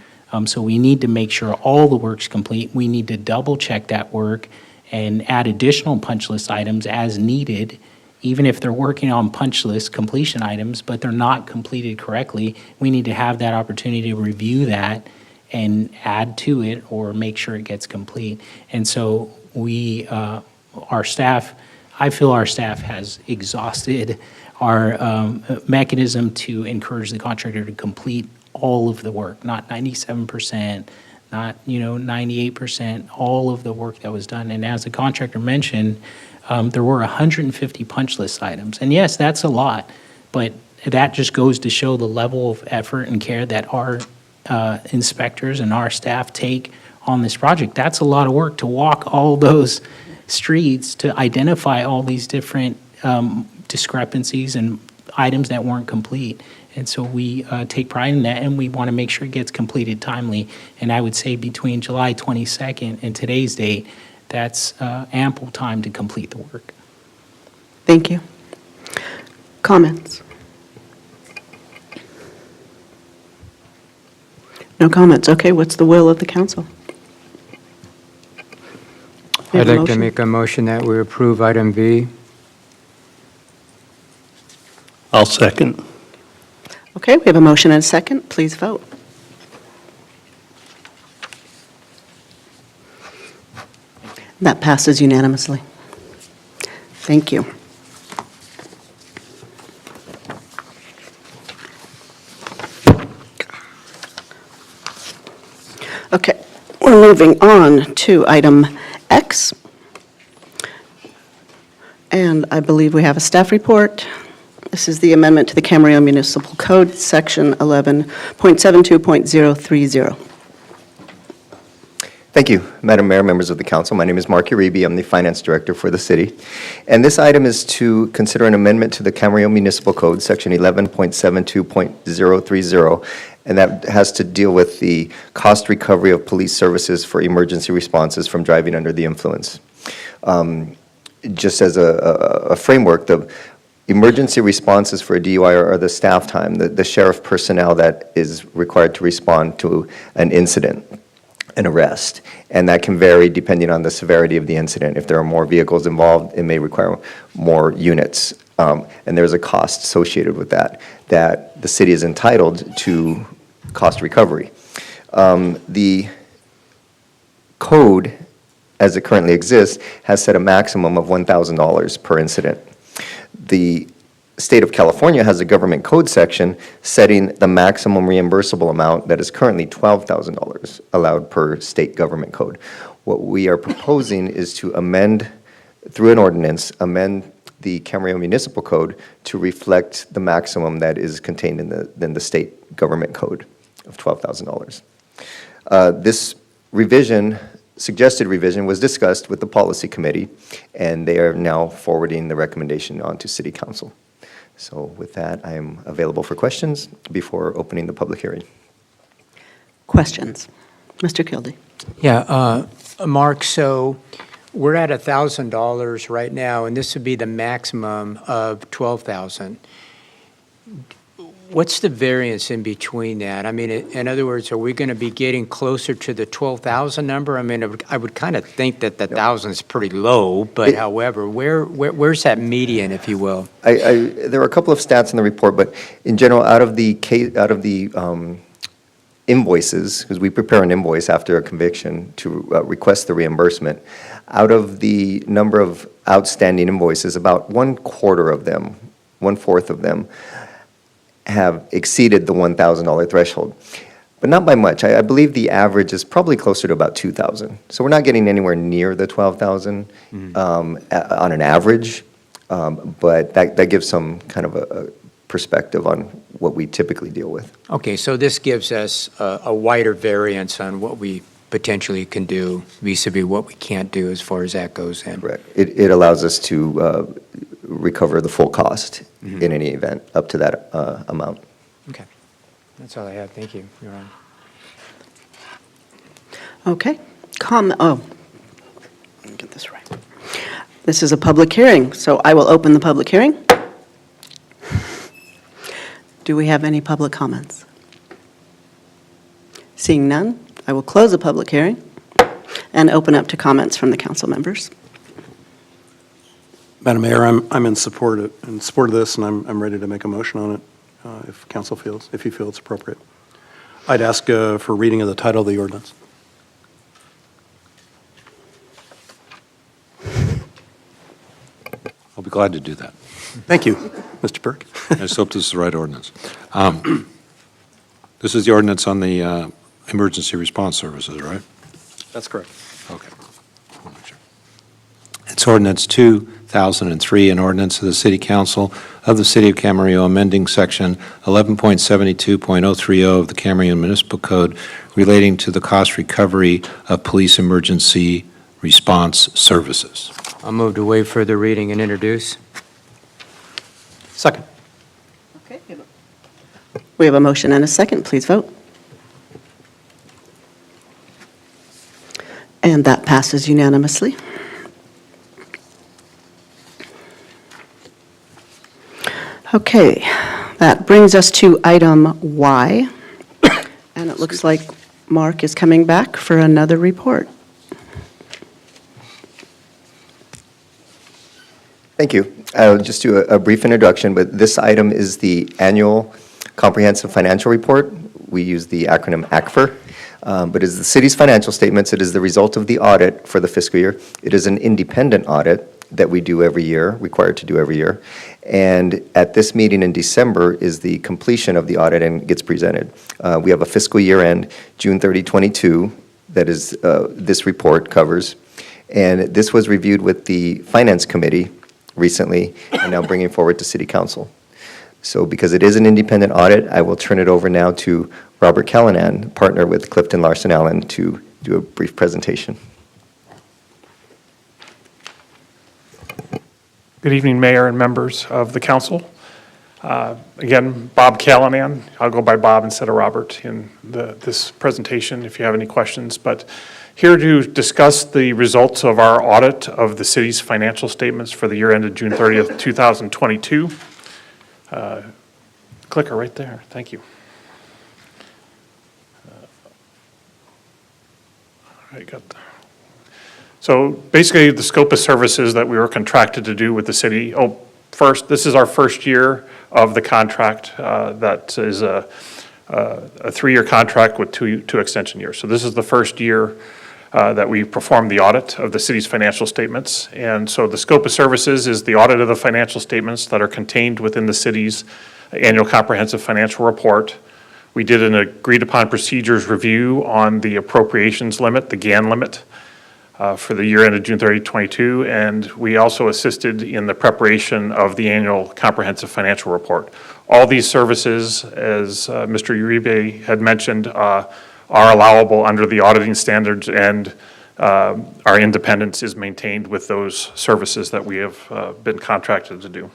So we need to make sure all the work's complete. We need to double check that work and add additional punch list items as needed, even if they're working on punch list completion items, but they're not completed correctly. We need to have that opportunity to review that and add to it or make sure it gets complete. And so our staff, I feel our staff has exhausted our mechanism to encourage the contractor to complete all of the work, not 97%, not, 98%, all of the work that was done. And as the contractor mentioned, there were 150 punch list items. And yes, that's a lot, but that just goes to show the level of effort and care that our inspectors and our staff take on this project. That's a lot of work to walk all those streets to identify all these different discrepancies and items that weren't complete. And so we take pride in that, and we want to make sure it gets completed timely. And I would say between July 22nd and today's date, that's ample time to complete the work. Thank you. Comments? No comments. Okay, what's the will of the council? We have I'd a like to motion. make a motion that we approve item V. I'll second. Okay, we have a motion and a second. Please vote. That passes unanimously. Thank you. Okay, we're moving on to item X. And I believe we have a staff report. This is the amendment to the Camarillo Municipal Code, Section 11.72.030. Thank you, Madam Mayor, members of the council. My name is Mark Uribe. I'm the finance director for the city. And this item is to consider an amendment to the Camarillo Municipal Code, Section 11.72.030, and that has to deal with the cost recovery of police services for emergency responses from driving under the influence. Just as a framework, the emergency responses for a DUI are the staff time, the sheriff personnel that is required to respond to an incident, an arrest, and that can vary depending on the severity of the incident. If there are more vehicles involved, it may require more units, and there's a cost associated with that the city is entitled to cost recovery. The code, as it currently exists, has set a maximum of $1,000 per incident. The state of California has a government code section setting the maximum reimbursable amount that is currently $12,000 allowed per state government code. What we are proposing is to amend, through an ordinance, amend the Camarillo Municipal Code to reflect the maximum that is contained in the state government code of $12,000. This revision, suggested revision, was discussed with the policy committee, and they are now forwarding the recommendation on to city council. So with that, I am available for questions before opening the public hearing. Questions? Mr. Kildee. Yeah, Mark, so we're at $1,000 right now, and this would be the maximum of $12,000. What's the variance in between that? I mean, in other words, are we going to be getting closer to the 12,000 number? I mean, I would kind of think that the 1,000 is pretty low, but however, where's that median, if you will? There are a couple of stats in the report, but in general, out of the invoices, because we prepare an invoice after a conviction to request the reimbursement, out of the number of outstanding invoices, about 1/4 of them, 1/4 of them, have exceeded the $1,000 threshold, but not by much. I believe the average is probably closer to about 2,000. So we're not getting anywhere near the 12,000 on an average, but that gives some kind of a perspective on what we typically deal with. Okay, so this gives us a wider variance on what we potentially can do vis-a-vis what we can't do as far as that goes in. Correct. It allows us to recover the full cost in any event up to that amount. Okay, that's all I have. Thank you, Your Honor. Okay. Let me get this right. This is a public hearing, so I will open the public hearing. Do we have any public comments? Seeing none, I will close the public hearing and open up to comments from the council members. Madam Mayor, I'm in support of this, and I'm ready to make a motion on it if council feels, if you feel it's appropriate. I'd ask for reading of the title of the ordinance. I'll be glad to do that. Thank you, Mr. Burke. I just hope this is the right ordinance. This is the ordinance on the Emergency Response Services, right? That's correct. Okay. Wanna make sure. It's ordinance 2003, an ordinance of the City Council of the City of Camarillo amending Section 11.72.030 of the Camarillo Municipal Code relating to the cost recovery of police emergency response services. I'll move to waive further reading and introduce. Second. Okay. We have a motion and a second. Please vote. And that passes unanimously. Okay, that brings us to item Y, and it looks like Mark is coming back for another report. Thank you. I'll just do a brief introduction, but this item is the annual comprehensive financial report. We use the acronym ACFR, but it's the city's financial statements. It is the result of the audit for the fiscal year. It is an independent audit that we do every year, required to do every year. And at this meeting in December is the completion of the audit and gets presented. We have a fiscal year end, June 30, 22, that is, this report covers. And this was reviewed with the Finance Committee recently, and now bringing forward to City Council. So because it is an independent audit, I will turn it over now to Robert Callanan, partner with Clifton Larson Allen, to do a brief presentation. Good evening, Mayor and members of the council. Again, Bob Callanan. I'll go by Bob instead of Robert in this presentation if you have any questions. But here to discuss the results of our audit of the city's financial statements for the year ended June 30th, 2022. Clicker right there. Thank you. All right, got that. So basically, the scope of services that we were contracted to do with the city. First, this is our first year of the contract. That is a 3-year contract with two extension years. So this is the first year that we performed the audit of the city's financial statements. And so the scope of services is the audit of the financial statements that are contained within the city's annual comprehensive financial report. We did an agreed-upon procedures review on the appropriations limit, the GAN limit, for the year ended June 30, 22, and we also assisted in the preparation of the annual comprehensive financial report. All these services, as Mr. Uribe had mentioned, are allowable under the auditing standards, and our independence is maintained with those services that we have been contracted to do.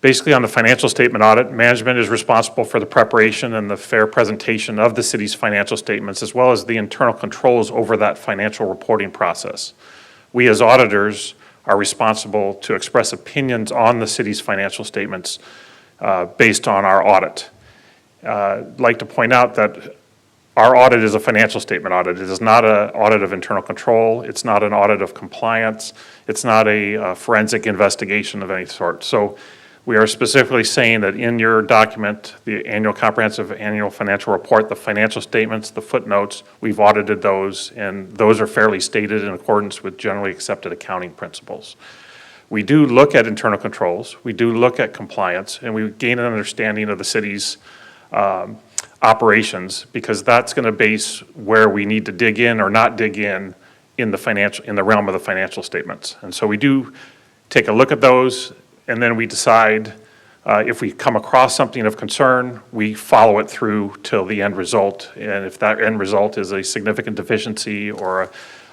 Basically, on the financial statement audit, management is responsible for the preparation and the fair presentation of the city's financial statements, as well as the internal controls over that financial reporting process. We, as auditors, are responsible to express opinions on the city's financial statements based on our audit. I'd like to point out that our audit is a financial statement audit. It is not an audit of internal control. It's not an audit of compliance. It's not a forensic investigation of any sort. So we are specifically saying that in your document, the annual comprehensive annual financial report, the financial statements, the footnotes, we've audited those, and those are fairly stated in accordance with generally accepted accounting principles. We do look at internal controls, we do look at compliance, and we gain an understanding of the city's operations, because that's going to base where we need to dig in or not dig in the realm of the financial statements. And so we do take a look at those, and then we decide if we come across something of concern, we follow it through till the end result. And if that end result is a significant deficiency or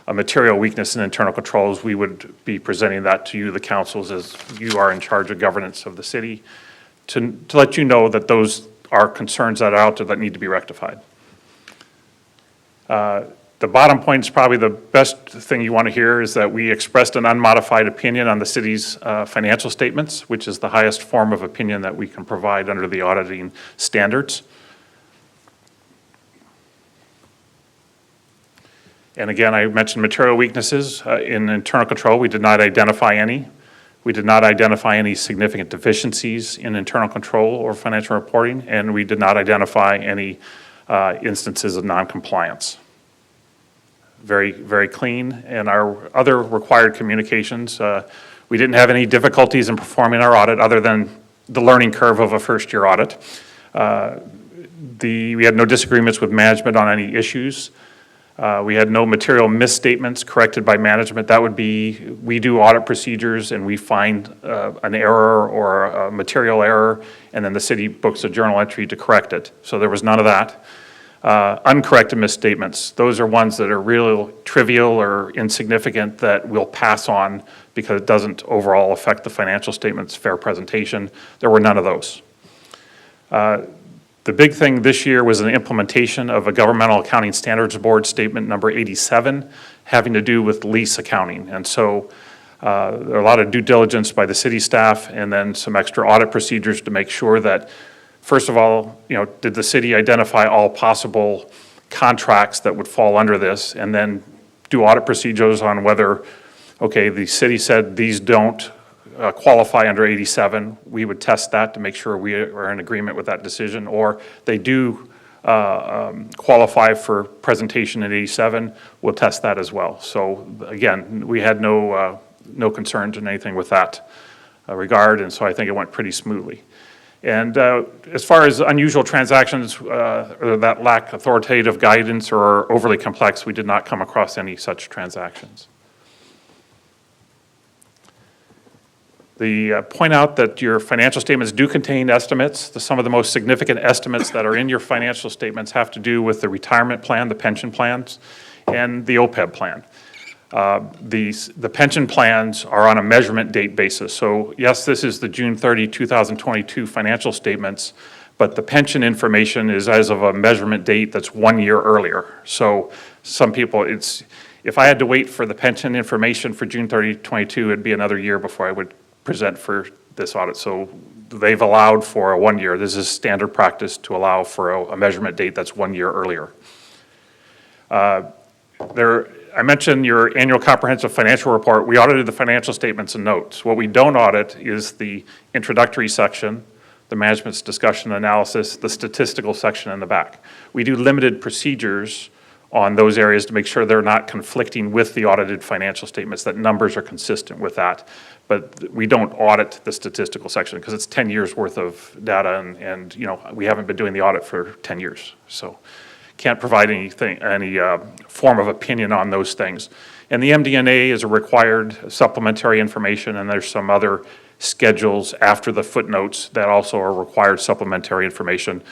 a material weakness in internal controls, we would be presenting that to you, the councils, as you are in charge of governance of the city, to let you know that those are concerns that are out there that need to be rectified. The bottom point is probably the best thing you want to hear, is that we expressed an unmodified opinion on the city's financial statements, which is the highest form of opinion that we can provide under the auditing standards. And again, I mentioned material weaknesses in internal control. We did not identify any. We did not identify any significant deficiencies in internal control or financial reporting, and we did not identify any instances of non-compliance. Very, very clean. And our other required communications, we didn't have any difficulties in performing our audit other than the learning curve of a first-year audit. We had no disagreements with management on any issues. We had no material misstatements corrected by management. That would be, we do audit procedures and we find an error or a material error, and then the city books a journal entry to correct it. So there was none of that. Uncorrected misstatements, those are ones that are real trivial or insignificant that we'll pass on because it doesn't overall affect the financial statement's fair presentation. There were none of those. The big thing this year was an implementation of a Governmental Accounting Standards Board Statement number 87 having to do with lease accounting. And so there are a lot of due diligence by the city staff and then some extra audit procedures to make sure that, first of all, did the city identify all possible contracts that would fall under this, and then do audit procedures on whether, okay, the city said these don't qualify under 87, we would test that to make sure we are in agreement with that decision, or they do qualify for presentation in 87, we'll test that as well. So again, we had no concerns in anything with that regard, and so I think it went pretty smoothly. And as far as unusual transactions or that lack authoritative guidance or overly complex, we did not come across any such transactions. Point out that your financial statements do contain estimates. Some of the most significant estimates that are in your financial statements have to do with the retirement plan, the pension plans, and the OPEB plan. The pension plans are on a measurement date basis. So yes, this is the June 30, 2022 financial statements, but the pension information is as of a measurement date that's 1 year earlier. So some people, if I had to wait for the pension information for June 30, 22, it'd be another year before I would present for this audit. So they've allowed for a 1 year. This is standard practice to allow for a measurement date that's 1 year earlier. I mentioned your annual comprehensive financial report. We audited the financial statements and notes. What we don't audit is the introductory section, the management's discussion analysis, the statistical section in the back. We do limited procedures on those areas to make sure they're not conflicting with the audited financial statements, that numbers are consistent with that. But we don't audit the statistical section because it's 10 years worth of data, and we haven't been doing the audit for 10 years. So can't provide any form of opinion on those things. And the MD&A is a required supplementary information, and there's some other schedules after the footnotes that also are required supplementary information.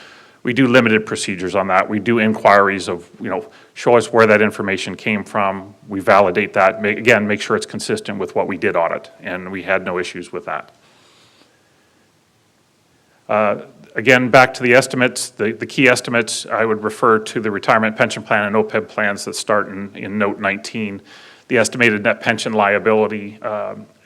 We do limited procedures on that. We do inquiries of, show us where that information came from. We validate that. Again, make sure it's consistent with what we did audit, and we had no issues with that. Again, back to the estimates, the key estimates, I would refer to the retirement pension plan and OPEB plans that start in note 19. The estimated net pension liability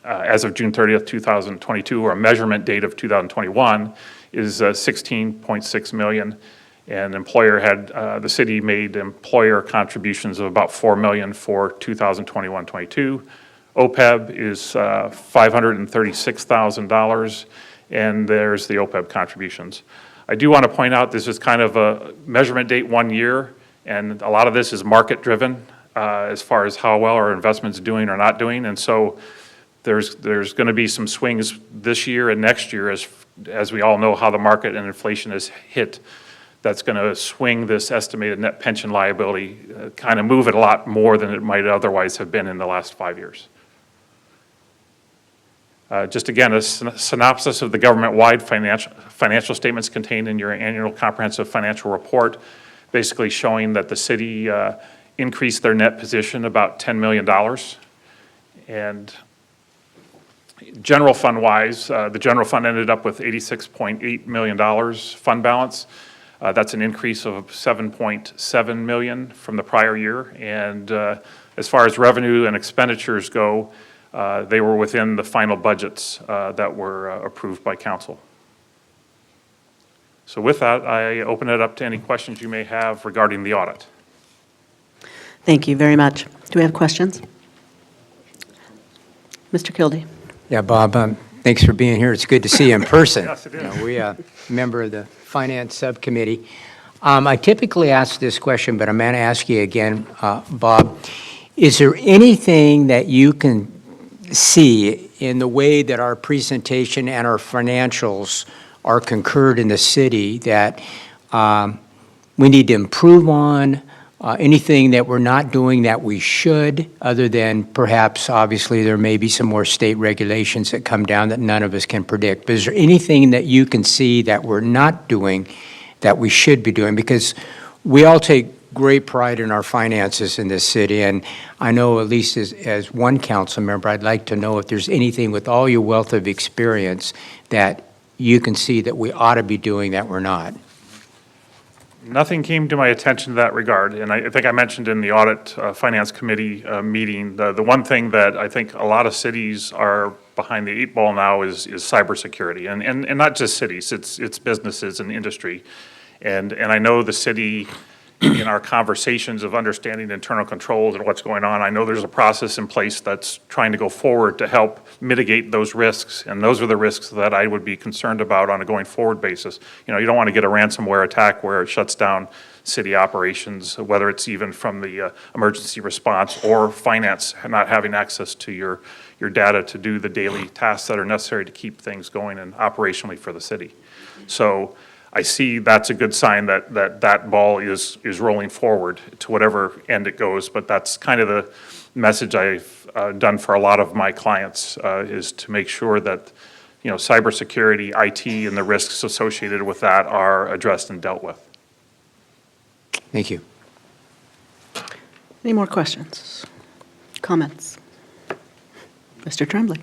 as of June 30th, 2022, or a measurement date of 2021, is $16.6 million. And the city made employer contributions of about $4 million for 2021-22. OPEB is $536,000. And there's the OPEB contributions. I do want to point out this is kind of a measurement date 1 year, and a lot of this is market driven as far as how well our investment's doing or not doing. And so there's going to be some swings this year and next year as we all know how the market and inflation has hit. That's going to swing this estimated net pension liability, kind of move it a lot more than it might otherwise have been in the last 5 years. Just again, a synopsis of the government-wide financial statements contained in your annual comprehensive financial report, basically showing that the city increased their net position about $10 million. And general fund-wise, the general fund ended up with $86.8 million fund balance. That's an increase of $7.7 million from the prior year. And as far as revenue and expenditures go, they were within the final budgets that were approved by council. So with that, I open it up to any questions you may have regarding the audit. Thank you very much. Do we have questions? Mr. Kildee. Yeah, Bob, thanks for being here. It's good to see you in person. Yes, it is. We member of the Finance Subcommittee. I typically ask this question, but I'm going to ask you again, Bob. Is there anything that you can see in the way that our presentation and our financials are concurred in the city that we need to improve on, anything that we're not doing that we should, other than perhaps, obviously, there may be some more state regulations that come down that none of us can predict. But is there anything that you can see that we're not doing that we should be doing? Because we all take great pride in our finances in this city, and I know, at least as one council member, I'd like to know if there's anything with all your wealth of experience that you can see that we ought to be doing that we're not. Nothing came to my attention in that regard, and I think I mentioned in the Audit Finance Committee meeting, the one thing that I think a lot of cities are behind the eight ball now is cybersecurity, and not just cities, it's businesses and industry. And I know the city, in our conversations of understanding internal controls and what's going on, I know there's a process in place that's trying to go forward to help mitigate those risks, and those are the risks that I would be concerned about on a going forward basis. You know, you don't want to get a ransomware attack where it shuts down city operations, whether it's even from the emergency response or finance not having access to your data to do the daily tasks that are necessary to keep things going and operationally for the city. So I see that's a good sign that ball is rolling forward to whatever end it goes, but that's kind of the message I've done for a lot of my clients, is to make sure that, you know, cybersecurity, IT, and the risks associated with that are addressed and dealt with. Thank you. Any more questions, comments? Mr. Tremblay.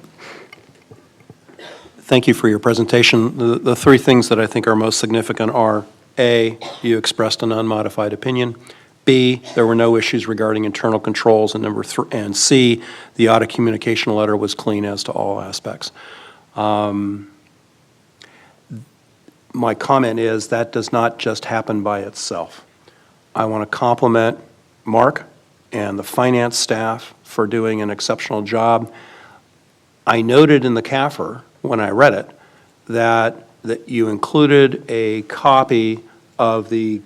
Thank you for your presentation. The three things that I think are most significant are, A, you expressed an unmodified opinion. B, there were no issues regarding internal controls. And C, the audit communication letter was clean as to all aspects. My comment is that does not just happen by itself. I want to compliment Mark and the finance staff for doing an exceptional job. I noted in the CAFR, when I read it, that you included a copy of the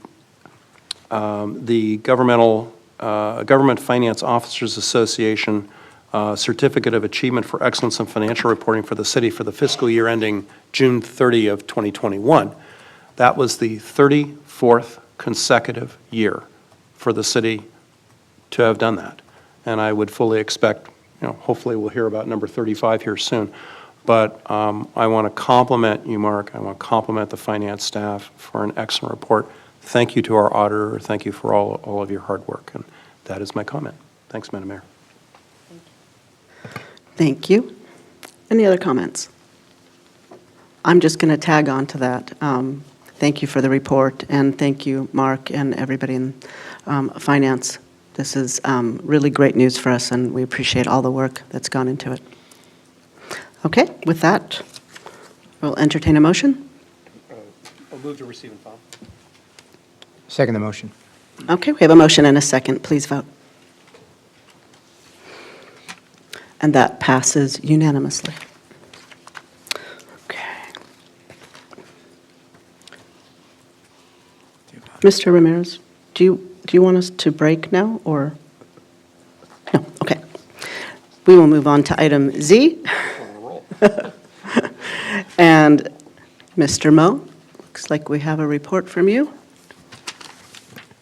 Government Finance Officers Association Certificate of Achievement for Excellence in Financial Reporting for the city for the fiscal year ending June 30 of 2021. That was the 34th consecutive year for the city to have done that. And I would fully expect, you know, hopefully we'll hear about number 35 here soon. But I want to compliment you, Mark. I want to compliment the finance staff for an excellent report. Thank you to our auditor. Thank you for all of your hard work. And that is my comment. Thanks, Madam Mayor. Thank you. Any other comments? I'm just going to tag on to that. Thank you for the report, and thank you, Mark, and everybody in finance. This is really great news for us, and we appreciate all the work that's gone into it. Okay, with that, we'll entertain a motion. I'll move to receive and file. Second the motion. Okay, we have a motion and a second. Please vote. And that passes unanimously. Okay. Mr. Ramirez, do you want us to break now, or? No, okay. We will move on to item Z. And Mr. Moe, looks like we have a report from you.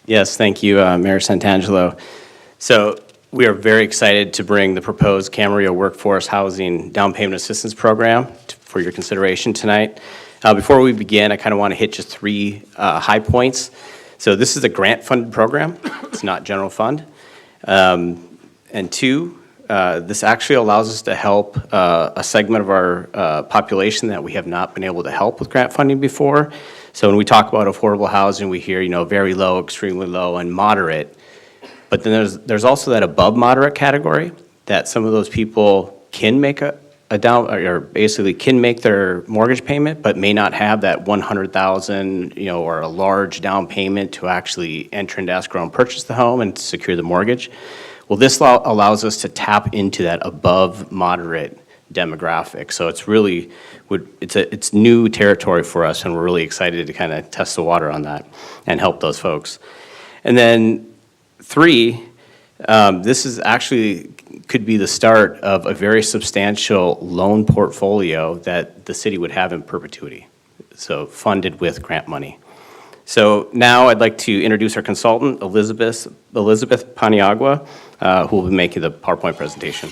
Yes, thank you, Mayor Santangelo. So we are very excited to bring the proposed Camarillo Workforce Housing Down Payment Assistance Program for your consideration tonight. Before we begin, I kind of want to hit just three high points. So this is a grant-funded program. It's not general fund. And two, this actually allows us to help a segment of our population that we have not been able to help with grant funding before. So when we talk about affordable housing, we hear, you know, very low, extremely low, and moderate. But then there's also that above moderate category that some of those people can make a down, or basically can make their mortgage payment, but may not have that $100,000, you know, or a large down payment to actually enter into escrow and purchase the home and secure the mortgage. Well, this allows us to tap into that above moderate demographic. So it's really, it's new territory for us, and we're really excited to kind of test the water on that and help those folks. And then three, this is actually could be the start of a very substantial loan portfolio that the city would have in perpetuity. so funded with grant money. So now I'd like to introduce our consultant, Elizabeth Paniagua, who will be making the PowerPoint presentation.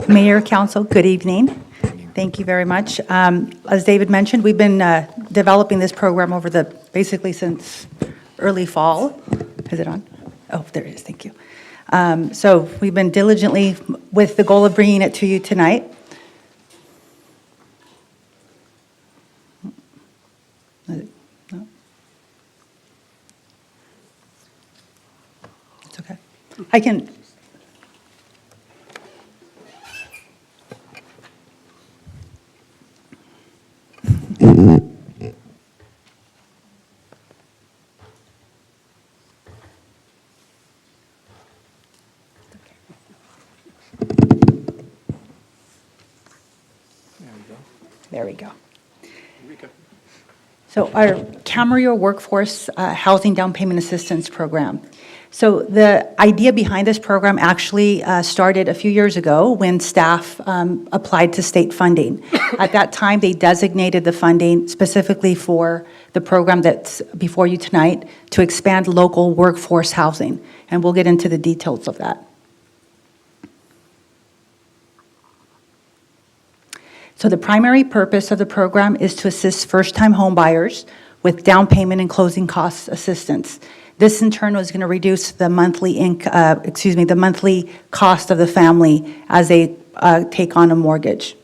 Mayor, Council, good evening. Thank you very much. As David mentioned, we've been developing this program basically since early fall. Is it on? Oh, there it is, thank you. So we've been diligently with the goal of bringing it to you tonight. No? It's okay. I can. There we go. So our Camarillo Workforce Housing Down Payment Assistance Program. So the idea behind this program actually started a few years ago when staff applied to state funding. At that time, they designated the funding specifically for the program that's before you tonight to expand local workforce housing. And we'll get into the details of that. So the primary purpose of the program is to assist first-time home buyers with down payment and closing costs assistance. This in turn was going to reduce the monthly the monthly cost of the family as they take on a mortgage.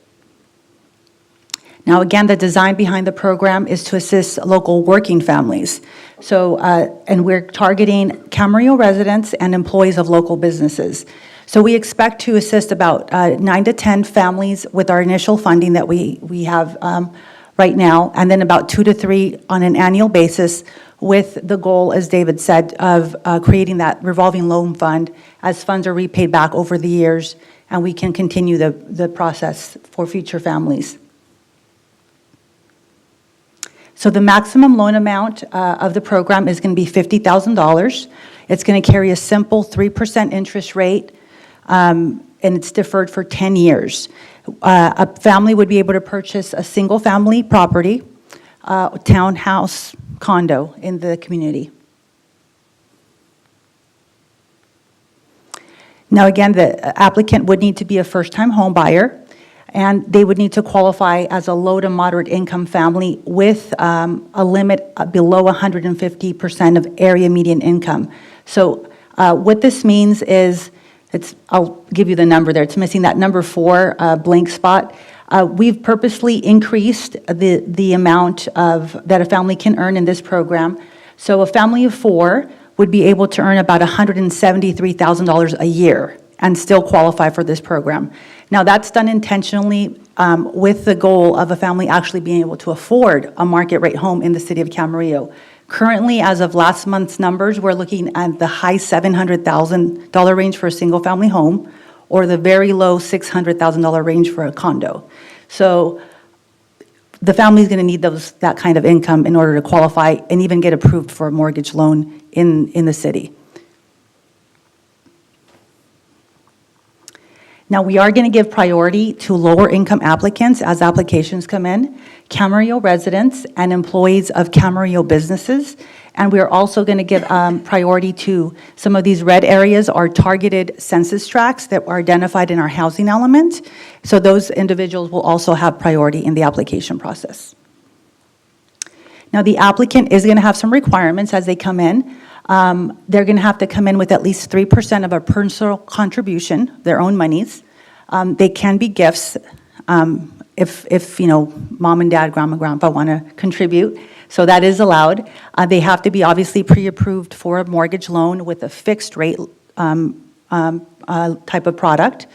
Now again, the design behind the program is to assist local working families. So, and we're targeting Camarillo residents and employees of local businesses. So we expect to assist about 9 to 10 families with our initial funding that we have right now, and then about 2 to 3 on an annual basis with the goal, as David said, of creating that revolving loan fund as funds are repaid back over the years, and we can continue the process for future families. So the maximum loan amount of the program is going to be $50,000. It's going to carry a simple 3% interest rate, and it's deferred for 10 years. A family would be able to purchase a single-family property, townhouse, condo in the community. Now again, the applicant would need to be a first-time home buyer, and they would need to qualify as a low to moderate income family with a limit below 150% of area median income. So what this means is, I'll give you the number there. It's missing that number 4 blank spot. We've purposely increased the amount that a family can earn in this program. So a family of 4 would be able to earn about $173,000 a year and still qualify for this program. Now that's done intentionally with the goal of a family actually being able to afford a market rate home in the city of Camarillo. Currently, as of last month's numbers, we're looking at the high $700,000 range for a single-family home, or the very low $600,000 range for a condo. So the family's going to need that kind of income in order to qualify and even get approved for a mortgage loan in the city. Now, we are going to give priority to lower income applicants as applications come in, Camarillo residents and employees of Camarillo businesses. And we are also going to give priority to some of these red areas are targeted census tracts that are identified in our housing element. So those individuals will also have priority in the application process. Now, the applicant is going to have some requirements as they come in. They're going to have to come in with at least 3% of a personal contribution, their own monies. They can be gifts if mom and dad, grandma, grandpa want to contribute. So that is allowed. They have to be obviously pre-approved for a mortgage loan with a fixed rate type of product.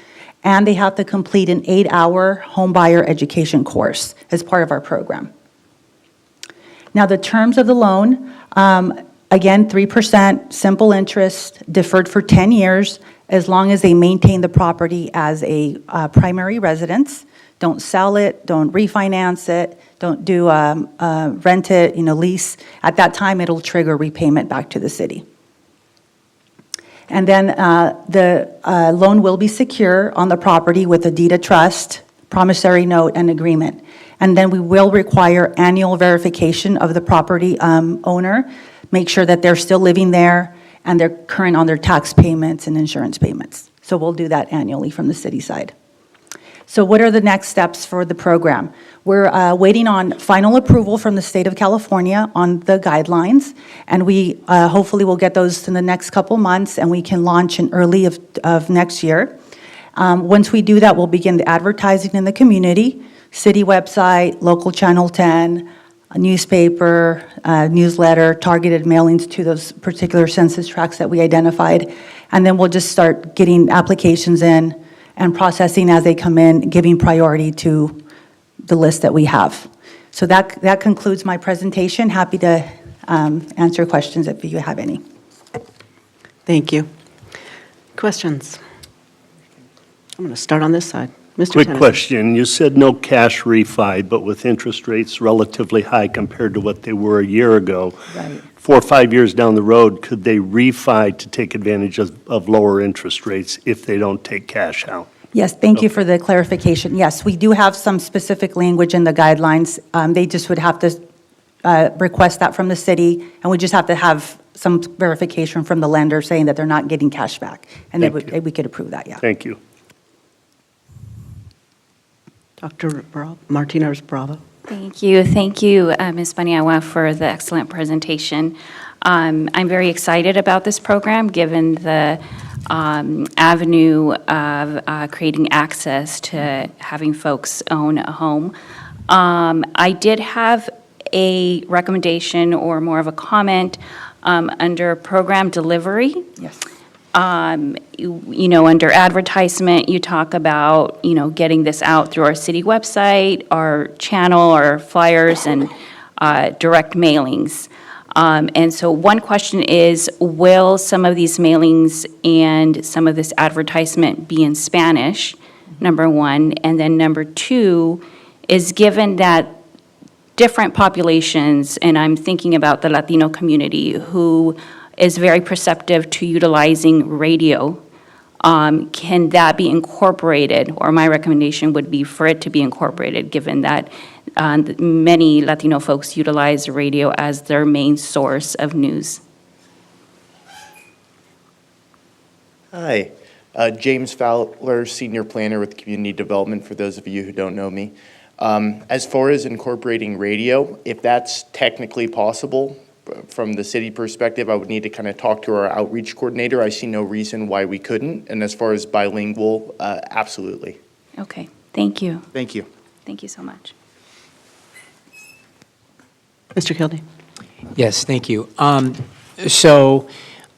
And they have to complete an 8-hour home buyer education course as part of our program. Now, the terms of the loan, again, 3%, simple interest, deferred for 10 years, as long as they maintain the property as a primary residence. Don't sell it, don't refinance it, don't do rent it, lease. At that time, it'll trigger repayment back to the city. And then the loan will be secure on the property with a deed of trust, promissory note and agreement. And then we will require annual verification of the property owner, make sure that they're still living there and they're current on their tax payments and insurance payments. So we'll do that annually from the city side. So what are the next steps for the program? We're waiting on final approval from the state of California on the guidelines, and we hopefully will get those in the next couple months, and we can launch in early of next year. Once we do that, we'll begin the advertising in the community, city website, local channel 10, a newspaper, newsletter, targeted mailings to those particular census tracts that we identified, and then we'll just start getting applications in and processing as they come in, giving priority to the list that we have. So that concludes my presentation. Happy to answer questions if you have any. Thank you. Questions? I'm going to start on this side. Mr. Quick Tennyson. question. You said no cash refi, but with interest rates relatively high compared to what they were a year ago. Right. 4 or 5 years down the road, could they refi to take advantage of lower interest rates if they don't take cash out? Yes, thank you for the clarification. Yes, we do have some specific language in the guidelines. They just would have to request that from the city, and we just have to have some verification from the lender saying that they're not getting cash back. And we could approve that, yeah. Thank you. Dr. Martinez Bravo. Thank you, Ms. Paniagua, for the excellent presentation. I'm very excited about this program, given the avenue of creating access to having folks own a home. I did have a recommendation or more of a comment under program delivery. Yes. Under advertisement, you talk about, getting this out through our city website, our channel, our flyers, and direct mailings. And so one question is, will some of these mailings and some of this advertisement be in Spanish, number one? And then number two is, given that different populations, and I'm thinking about the Latino community, who is very perceptive to utilizing radio, can that be incorporated? Or my recommendation would be for it to be incorporated, given that many Latino folks utilize radio as their main source of news. Hi, James Fowler, Senior Planner with Community Development, for those of you who don't know me. As far as incorporating radio, if that's technically possible, from the city perspective, I would need to kind of talk to our outreach coordinator. I see no reason why we couldn't. And as far as bilingual, absolutely. Okay, thank you. Thank you. Thank you so much. Mr. Kildee. Yes, thank you. So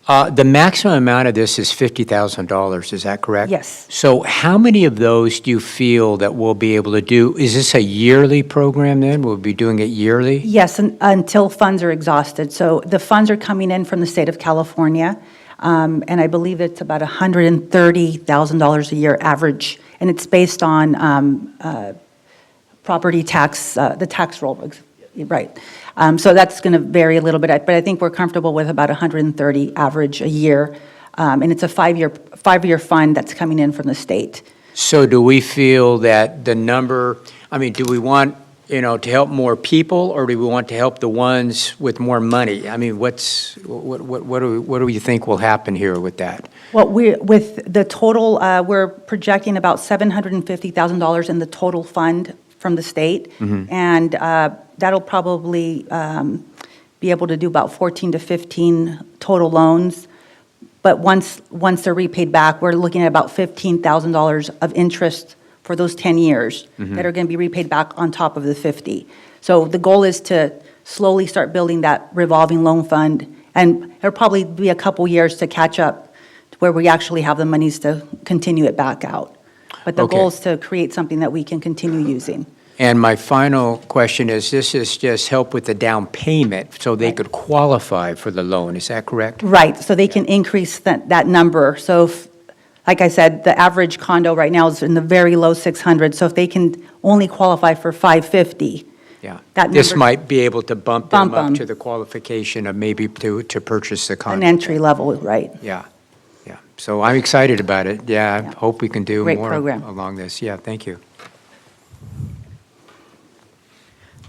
the maximum amount of this is $50,000, is that correct? Yes. So how many of those do you feel that we'll be able to do? Is this a yearly program then? We'll be doing it yearly? Yes, until funds are exhausted. So the funds are coming in from the state of California, and I believe it's about $130,000 a year average, and it's based on property tax, the tax roll, right. So that's going to vary a little bit, but I think we're comfortable with about 130 average a year, and it's a five-year fund that's coming in from the state. So do we feel that the number, do we want, to help more people, or do we want to help the ones with more money? What do you think will happen here with that? Well, with the total, we're projecting about $750,000 in the total fund from the state, and that'll probably be able to do about 14 to 15 total loans. But once they're repaid back, we're looking at about $15,000 of interest for those 10 years that are going to be repaid back on top of the 50. So the goal is to slowly start building that revolving loan fund, and it'll probably be a couple years to catch up to where we actually have the monies to continue it back out. But the goal is to create something that we can continue using. And my final question is, this is just help with the down payment so they could qualify for the loan, is that correct? Right, so they can increase that number. So if, like I said, the average condo right now is in the very low 600, so if they can only qualify for 550. Yeah, that this number- might be able to bump them Bump 'em. up to the qualification of maybe to purchase the condo. An entry level, right. Yeah, so I'm excited about it. Yeah, I hope we can do Great more program. along this. Yeah, thank you.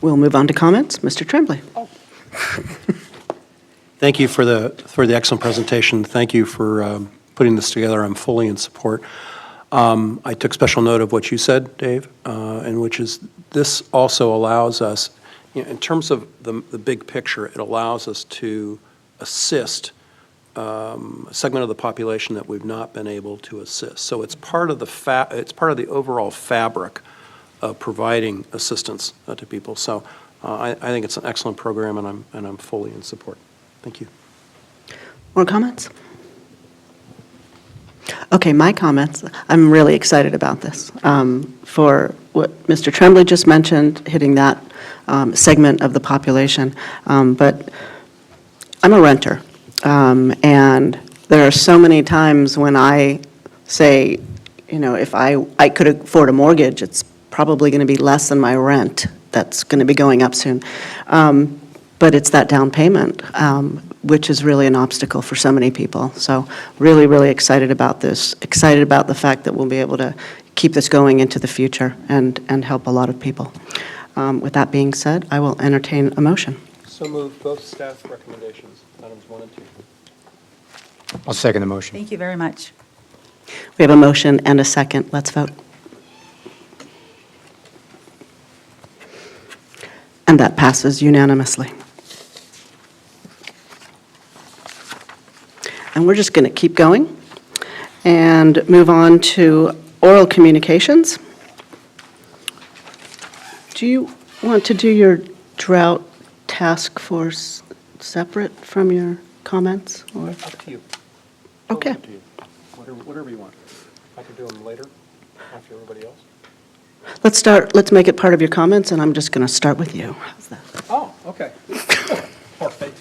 We'll move on to comments. Mr. Tremblay. Thank you for the excellent presentation. Thank you for putting this together. I'm fully in support. I took special note of what you said, Dave, and which is this also allows us, in terms of the big picture, it allows us to assist a segment of the population that we've not been able to assist. So it's part of the overall fabric of providing assistance to people. So I think it's an excellent program, and I'm fully in support. Thank you. More comments? Okay, my comments. I'm really excited about this. For what Mr. Tremblay just mentioned, hitting that segment of the population. But I'm a renter, and there are so many times when I say, if I could afford a mortgage, it's probably going to be less than my rent. That's going to be going up soon. But it's that down payment, which is really an obstacle for so many people. So really, really excited about this, excited about the fact that we'll be able to keep this going into the future and help a lot of people. With that being said, I will entertain a motion. So move both staff recommendations, items 1 and 2. I'll second the motion. Thank you very much. We have a motion and a second. Let's vote. And that passes unanimously. And we're just going to keep going and move on to oral communications. Do you want to do your drought task force separate from your comments? Or? Up to you. Okay. Up to you. Whatever you want. I can do them later after everybody else. Let's make it part of your comments, and I'm just going to start with you. How's that? Oh, okay. Perfect.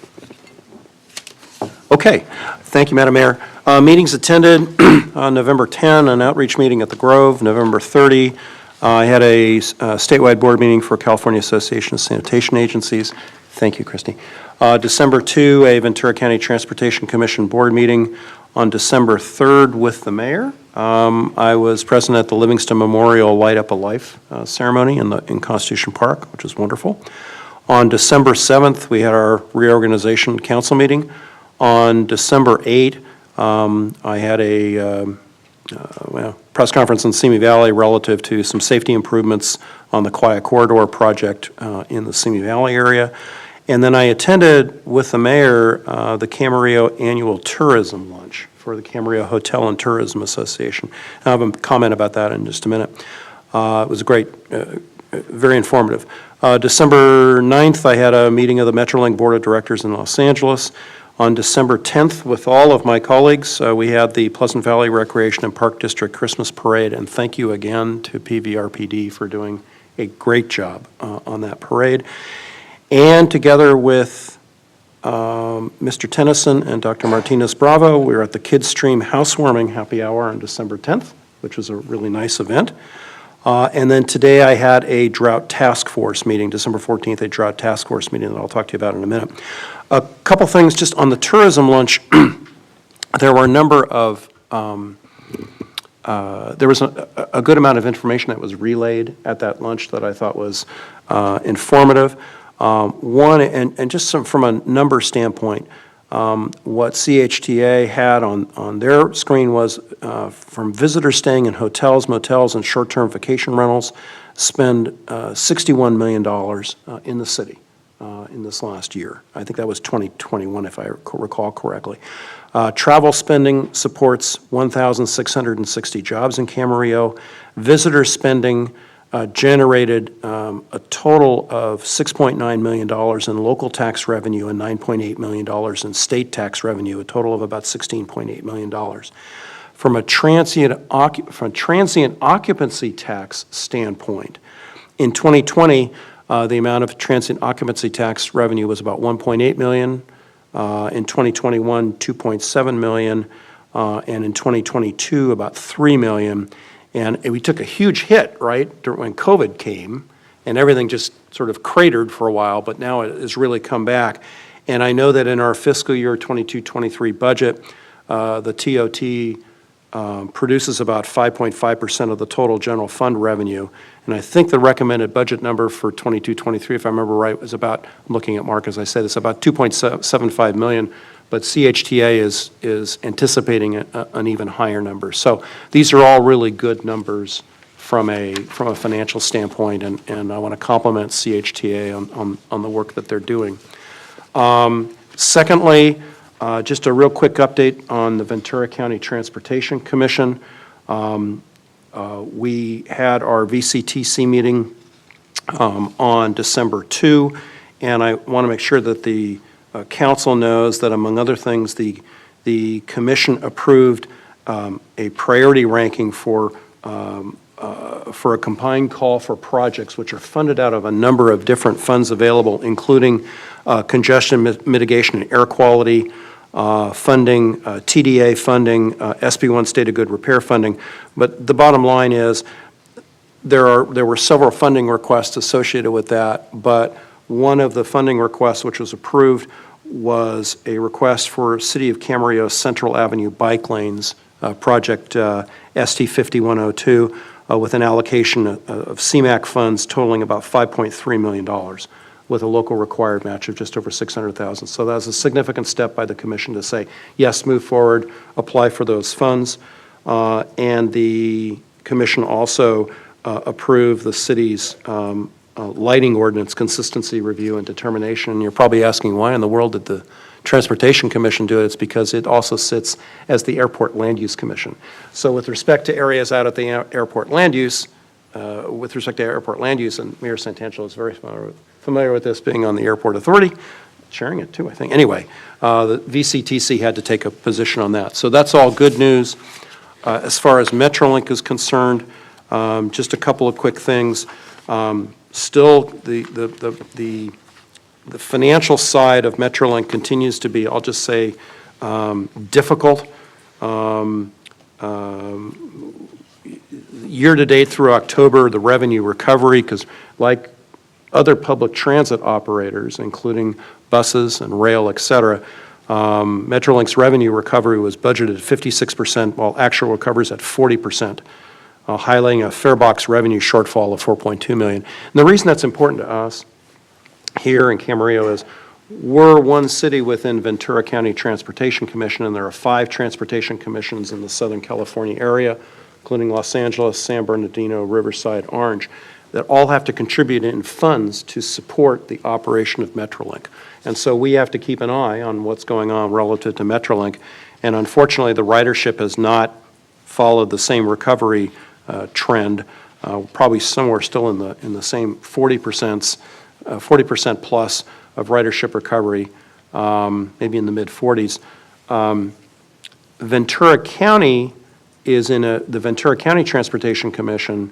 Okay. Thank you, Madam Mayor. Meetings attended on November 10, an outreach meeting at the Grove. November 30, I had a statewide board meeting for California Association of Sanitation Agencies. Thank you, Christy. December 2, a Ventura County Transportation Commission board meeting. On December 3rd with the mayor, I was present at the Livingston Memorial Light Up a Life ceremony in Constitution Park, which was wonderful. On December 7th, we had our reorganization council meeting. On December 8th, I had a press conference in Simi Valley relative to some safety improvements on the Quiet Corridor project in the Simi Valley area. And then I attended with the mayor the Camarillo annual tourism lunch for the Camarillo Hotel and Tourism Association. I have a comment about that in just a minute. It was great, very informative. December 9th, I had a meeting of the Metrolink Board of Directors in Los Angeles. On December 10th, with all of my colleagues, we had the Pleasant Valley Recreation and Park District Christmas Parade, and thank you again to PVRPD for doing a great job on that parade. And together with Mr. Tennyson and Dr. Martinez Bravo, we were at the Kids Stream Housewarming Happy Hour on December 10th, which was a really nice event. And then today I had a Drought Task Force meeting, December 14th, a Drought Task Force meeting that I'll talk to you about in a minute. A couple things just on the tourism lunch. There were a number of, there was a good amount of information that was relayed at that lunch that I thought was informative. One, and just from a number standpoint, what CHTA had on their screen was from visitors staying in hotels, motels, and short-term vacation rentals, spend $61 million in the city in this last year. I think that was 2021, if I recall correctly. Travel spending supports 1,660 jobs in Camarillo. Visitor spending generated a total of $6.9 million in local tax revenue and $9.8 million in state tax revenue, a total of about $16.8 million. From a transient occupancy tax standpoint, in 2020, the amount of transient occupancy tax revenue was about $1.8 million. In 2021, $2.7 million, and in 2022, about $3 million. And we took a huge hit, right, when COVID came, and everything just sort of cratered for a while, but now it has really come back. And I know that in our fiscal year 22-23 budget, the TOT produces about 5.5% of the total general fund revenue. And I think the recommended budget number for 22-23, if I remember right, was about, I'm looking at Mark as I said, it's about 2.75 million, but CHTA is anticipating an even higher number. So these are all really good numbers from a financial standpoint, and I want to compliment CHTA on the work that they're doing. Secondly, just a real quick update on the Ventura County Transportation Commission. We had our VCTC meeting on December 2, and I want to make sure that the council knows that, among other things, the commission approved a priority ranking for a combined call for projects which are funded out of a number of different funds available, including congestion mitigation and air quality funding, TDA funding, SB1 State of Good Repair funding. But the bottom line is there were several funding requests associated with that, but one of the funding requests which was approved was a request for City of Camarillo Central Avenue bike lanes, project ST 5102, with an allocation of CMAQ funds totaling about $5.3 million, with a local required match of just over $600,000. So that was a significant step by the commission to say, yes, move forward, apply for those funds. And the commission also approved the city's lighting ordinance consistency review and determination. And you're probably asking, why in the world did the Transportation Commission do it? It's because it also sits as the Airport Land Use Commission. So with respect to areas out at the airport land use, and Mayor Santangelo is very familiar with this, being on the Airport Authority, sharing it too, I think. Anyway, the VCTC had to take a position on that. So that's all good news. As far as Metrolink is concerned, just a couple of quick things. Still, the financial side of Metrolink continues to be, I'll just say, difficult. Year-to-date through October, the revenue recovery, because like other public transit operators, including buses and rail, et cetera, Metrolink's revenue recovery was budgeted at 56%, while actual recovery is at 40%, highlighting a fare box revenue shortfall of $4.2 million. And the reason that's important to us here in Camarillo is we're one city within Ventura County Transportation Commission, and there are 5 transportation commissions in the Southern California area, including Los Angeles, San Bernardino, Riverside, Orange, that all have to contribute in funds to support the operation of Metrolink. And so we have to keep an eye on what's going on relative to Metrolink. And unfortunately, the ridership has not followed the same recovery trend, probably somewhere still in the same 40% plus of ridership recovery, maybe in the mid-40s. Ventura County is in the Ventura County Transportation Commission,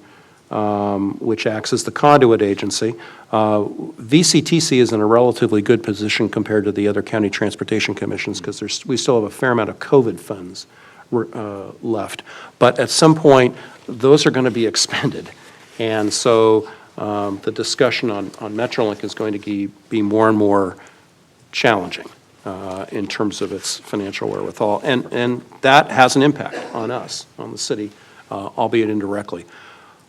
which acts as the conduit agency. VCTC is in a relatively good position compared to the other county transportation commissions because we still have a fair amount of COVID funds left. But at some point, those are going to be expended. And so the discussion on Metrolink is going to be more and more challenging in terms of its financial wherewithal. And that has an impact on us, on the city, albeit indirectly.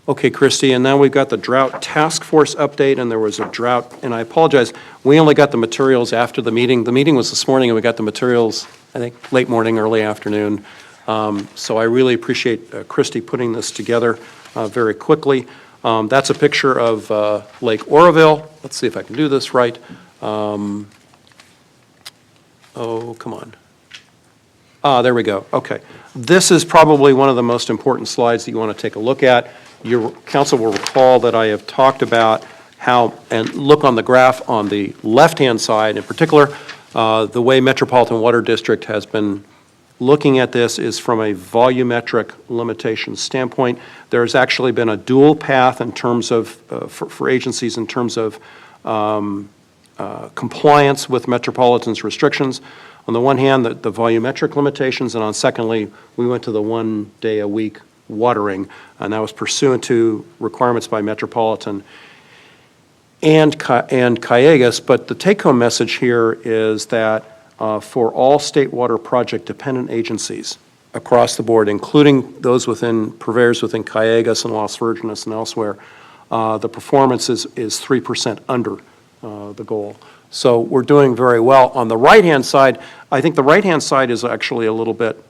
Okay, Christy, and now we've got the Drought Task Force update, and there was a drought, and I apologize, we only got the materials after the meeting. The meeting was this morning, and we got the materials, I think, late morning, early afternoon. So I really appreciate Christy putting this together very quickly. That's a picture of Lake Oroville. Let's see if I can do this right. Oh, come on. There we go. Okay. This is probably one of the most important slides that you want to take a look at. Your council will recall that I have talked about how, and look on the graph on the left-hand side in particular, the way Metropolitan Water District has been looking at this is from a volumetric limitation standpoint. There's actually been a dual path in terms of, for agencies in terms of compliance with Metropolitan's restrictions. On the one hand, the volumetric limitations, and on secondly, we went to the 1 day a week watering, and that was pursuant to requirements by Metropolitan and Callegas. But the take-home message here is that for all state water project dependent agencies, across the board, including those within, purveyors within Callegas and Las Virgenes and elsewhere, the performance is 3% under the goal. So we're doing very well. On the right-hand side, I think the right-hand side is actually a little bit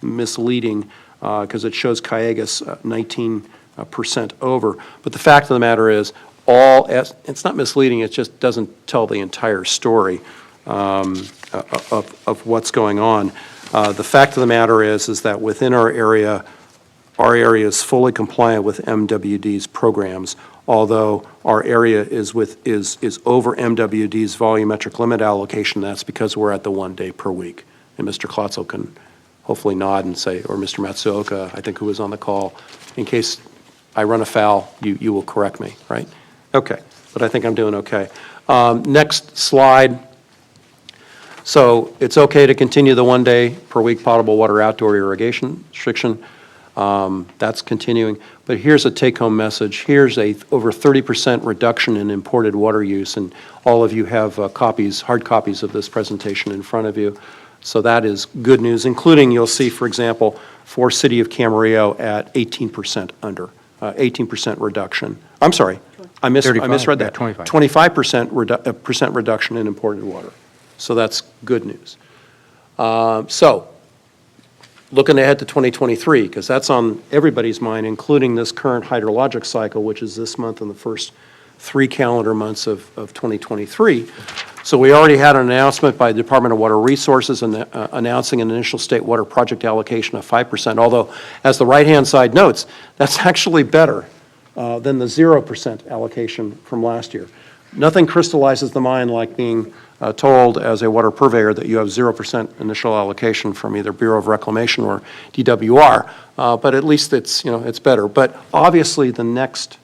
misleading because it shows Callegas 19% over. But the fact of the matter is, it's not misleading, it just doesn't tell the entire story of what's going on. The fact of the matter is that within our area is fully compliant with MWD's programs, although our area is over MWD's volumetric limit allocation. That's because we're at the 1 day per week. And Mr. Klotzel can hopefully nod and say, or Mr. Matsuoka, I think, who was on the call, in case I run afoul, you will correct me, right? Okay, but I think I'm doing okay. Next slide. So it's okay to continue the 1 day per week potable water outdoor irrigation restriction. That's continuing. But here's a take-home message. Here's a over 30% reduction in imported water use, and all of you have hard copies of this presentation in front of you. So that is good news, including, you'll see, for example, for City of Camarillo at 18% under, 18% reduction. I'm sorry, I misread that. 25% reduction in imported water. So that's good news. So looking ahead to 2023, because that's on everybody's mind, including this current hydrologic cycle, which is this month and the first 3 calendar months of 2023. So we already had an announcement by the Department of Water Resources announcing an initial state water project allocation of 5%, although, as the right-hand side notes, that's actually better than the 0% allocation from last year. Nothing crystallizes the mind like being told as a water purveyor that you have 0% initial allocation from either Bureau of Reclamation or DWR, but at least it's better. But obviously the next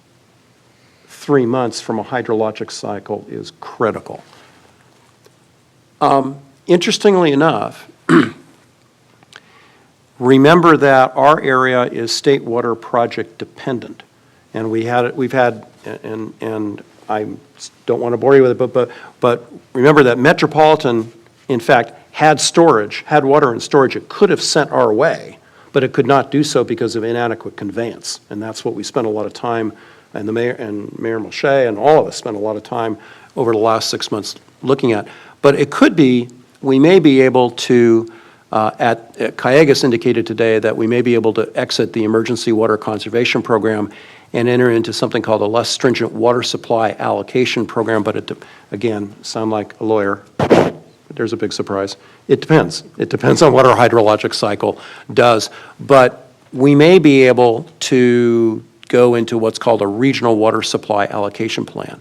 3 months from a hydrologic cycle is critical. Interestingly enough, remember that our area is state water project dependent, and we've had, and I don't want to bore you with it, but remember that Metropolitan, in fact, had water in storage it could have sent our way, but it could not do so because of inadequate conveyance, and that's what we spent a lot of time, and the mayor and Mayor Moshe and all of us spent a lot of time over the last 6 months looking at. But it could be, we may be able to, Callegas indicated today that we may be able to exit the emergency water conservation program and enter into something called a less stringent water supply allocation program, but it, again, sound like a lawyer, but there's a big surprise. It depends. It depends on what our hydrologic cycle does. But we may be able to go into what's called a regional water supply allocation plan.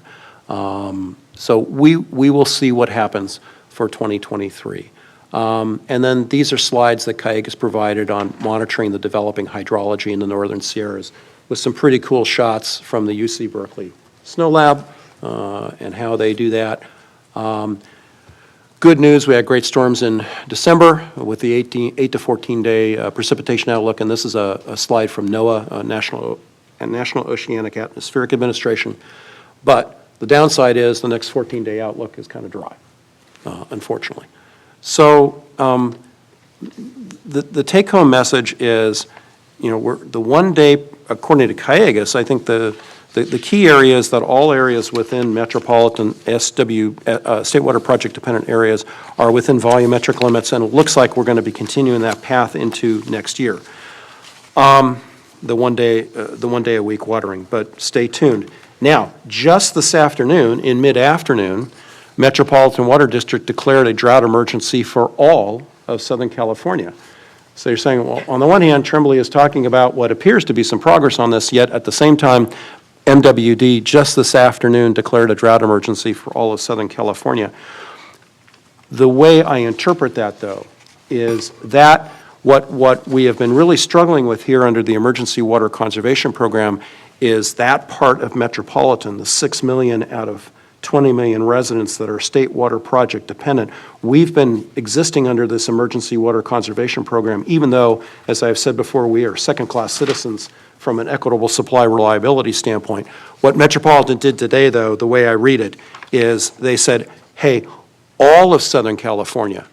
So we will see what happens for 2023. And then these are slides that Callegas provided on monitoring the developing hydrology in the Northern Sierras with some pretty cool shots from the UC Berkeley Snow Lab and how they do that. Good news, we had great storms in December with the 8 to 14 day precipitation outlook, and this is a slide from NOAA, National Oceanic Atmospheric Administration. But the downside is the next 14-day outlook is kind of dry, unfortunately. So the take-home message is, the 1 day, according to Callegas, I think the key area is that all areas within metropolitan state water project dependent areas are within volumetric limits, and it looks like we're going to be continuing that path into next year. The 1 day a week watering, but stay tuned. Now, just this afternoon, in mid-afternoon, Metropolitan Water District declared a drought emergency for all of Southern California. So you're saying, well, on the one hand, Tremblay is talking about what appears to be some progress on this, yet at the same time, MWD just this afternoon declared a drought emergency for all of Southern California. The way I interpret that, though, is that what we have been really struggling with here under the Emergency Water Conservation Program is that part of Metropolitan, the 6 million out of 20 million residents that are state water project dependent. We've been existing under this Emergency Water Conservation Program, even though, as I've said before, we are second-class citizens from an equitable supply reliability standpoint. What Metropolitan did today, though, the way I read it, is they said, hey, all of Southern California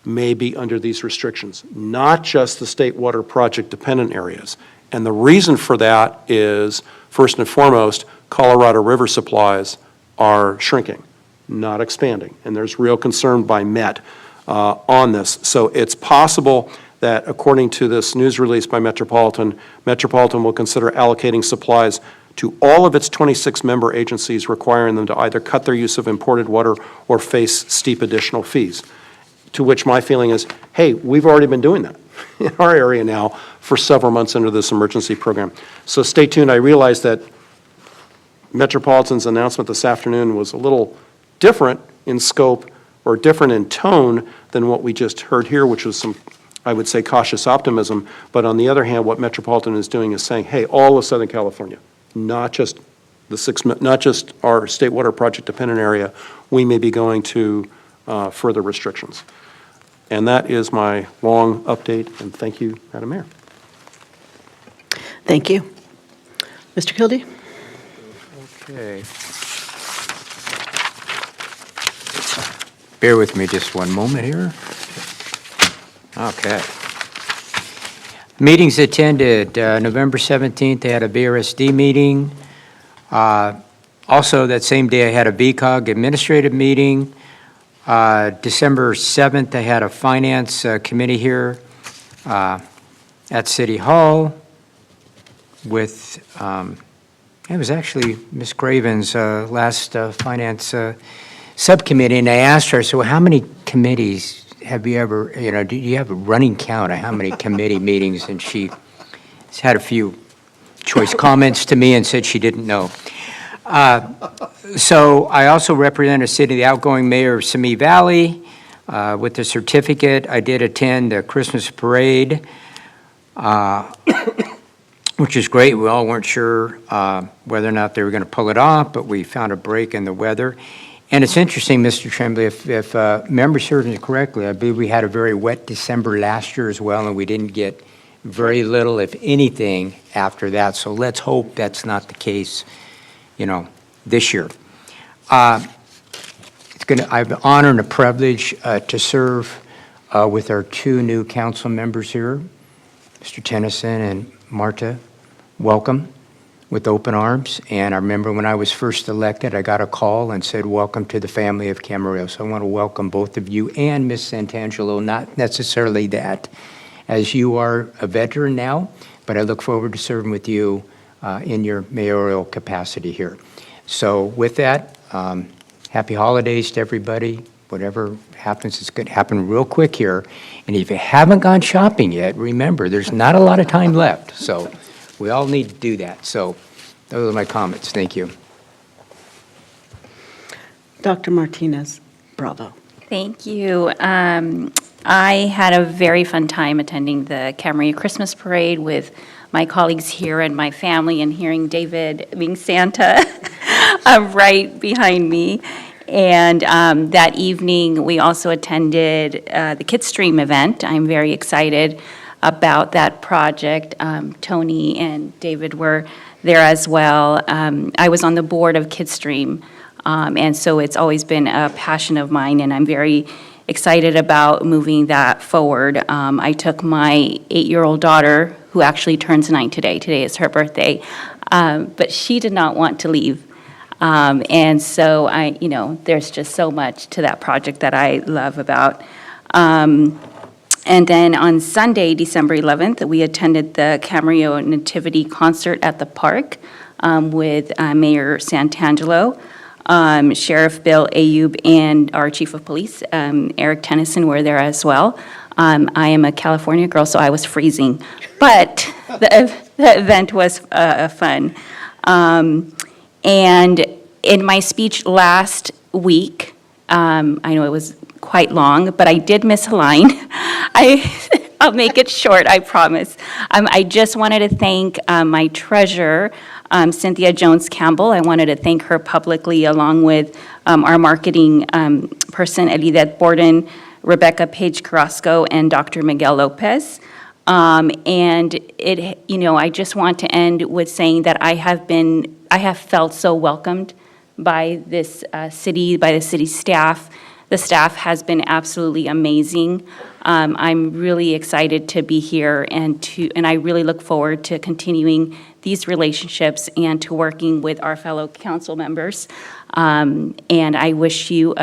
may be under these restrictions, not just the state water project dependent areas. And the reason for that is, first and foremost, Colorado River supplies are shrinking, not expanding. And there's real concern by Met on this. So it's possible that, according to this news release by Metropolitan, Metropolitan will consider allocating supplies to all of its 26 member agencies, requiring them to either cut their use of imported water or face steep additional fees. To which my feeling is, hey, we've already been doing that in our area now for several months under this emergency program. So stay tuned. I realize that Metropolitan's announcement this afternoon was a little different in scope or different in tone than what we just heard here, which was some, I would say, cautious optimism. But on the other hand, what Metropolitan is doing is saying, hey, all of Southern California, not just not just our state water project dependent area, we may be going to further restrictions. And that is my long update, and thank you, Madam Mayor. Thank you. Mr. Kildee? Okay. Bear with me just one moment here. Okay. Meetings attended. November 17th, they had a BRSD meeting. Also, that same day, I had a VCOG administrative meeting. December 7th, I had a finance committee here at City Hall with, it was actually Ms. Graven's last finance subcommittee, and I asked her, so how many committees have you ever, do you have a running count of how many committee meetings? And she had a few choice comments to me and said she didn't know. So I also represent a city, the outgoing mayor of Simi Valley, with the certificate. I did attend the Christmas parade, which is great. We all weren't sure whether or not they were going to pull it off, but we found a break in the weather. And it's interesting, Mr. Tremblay, if memory serves me correctly, I believe we had a very wet December last year as well, and we didn't get very little, if anything, after that. So let's hope that's not the case, this year. I have the honor and a privilege to serve with our two new council members here, Mr. Tennyson and Marta. Welcome with open arms. And I remember when I was first elected, I got a call and said, welcome to the family of Camarillo. So I want to welcome both of you and Ms. Santangelo, not necessarily that, as you are a veteran now, but I look forward to serving with you in your mayoral capacity here. So with that, happy holidays to everybody. Whatever happens, it's going to happen real quick here. And if you haven't gone shopping yet, remember, there's not a lot of time left. So we all need to do that. So those are my comments. Thank you. Dr. Martinez, bravo. Thank you. I had a very fun time attending the Camarillo Christmas Parade with my colleagues here and my family, and hearing David being Santa right behind me. And that evening, we also attended the Kidstream event. I'm very excited about that project. Tony and David were there as well. I was on the board of Kidstream, and so it's always been a passion of mine, and I'm very excited about moving that forward. I took my 8-year-old daughter, who actually turns 9 today. Today is her birthday, but she did not want to leave. And so there's just so much to that project that I love about. And then on Sunday, December 11th, we attended the Camarillo Nativity Concert at the park with Mayor Santangelo, Sheriff Bill Ayub, and our Chief of Police, Eric Tennyson, were there as well. I am a California girl, so I was freezing, but the event was fun. And in my speech last week, I know it was quite long, but I did miss a line. I'll make it short, I promise. I just wanted to thank my treasurer, Cynthia Jones-Campbell. I wanted to thank her publicly, along with our marketing person, Elidet Borden, Rebecca Page Carrasco, and Dr. Miguel Lopez. And I just want to end with saying that I have felt so welcomed by this city, by the city staff, The staff has been absolutely amazing. I'm really excited to be here and I really look forward to continuing these relationships and to working with our fellow council members. And I wish you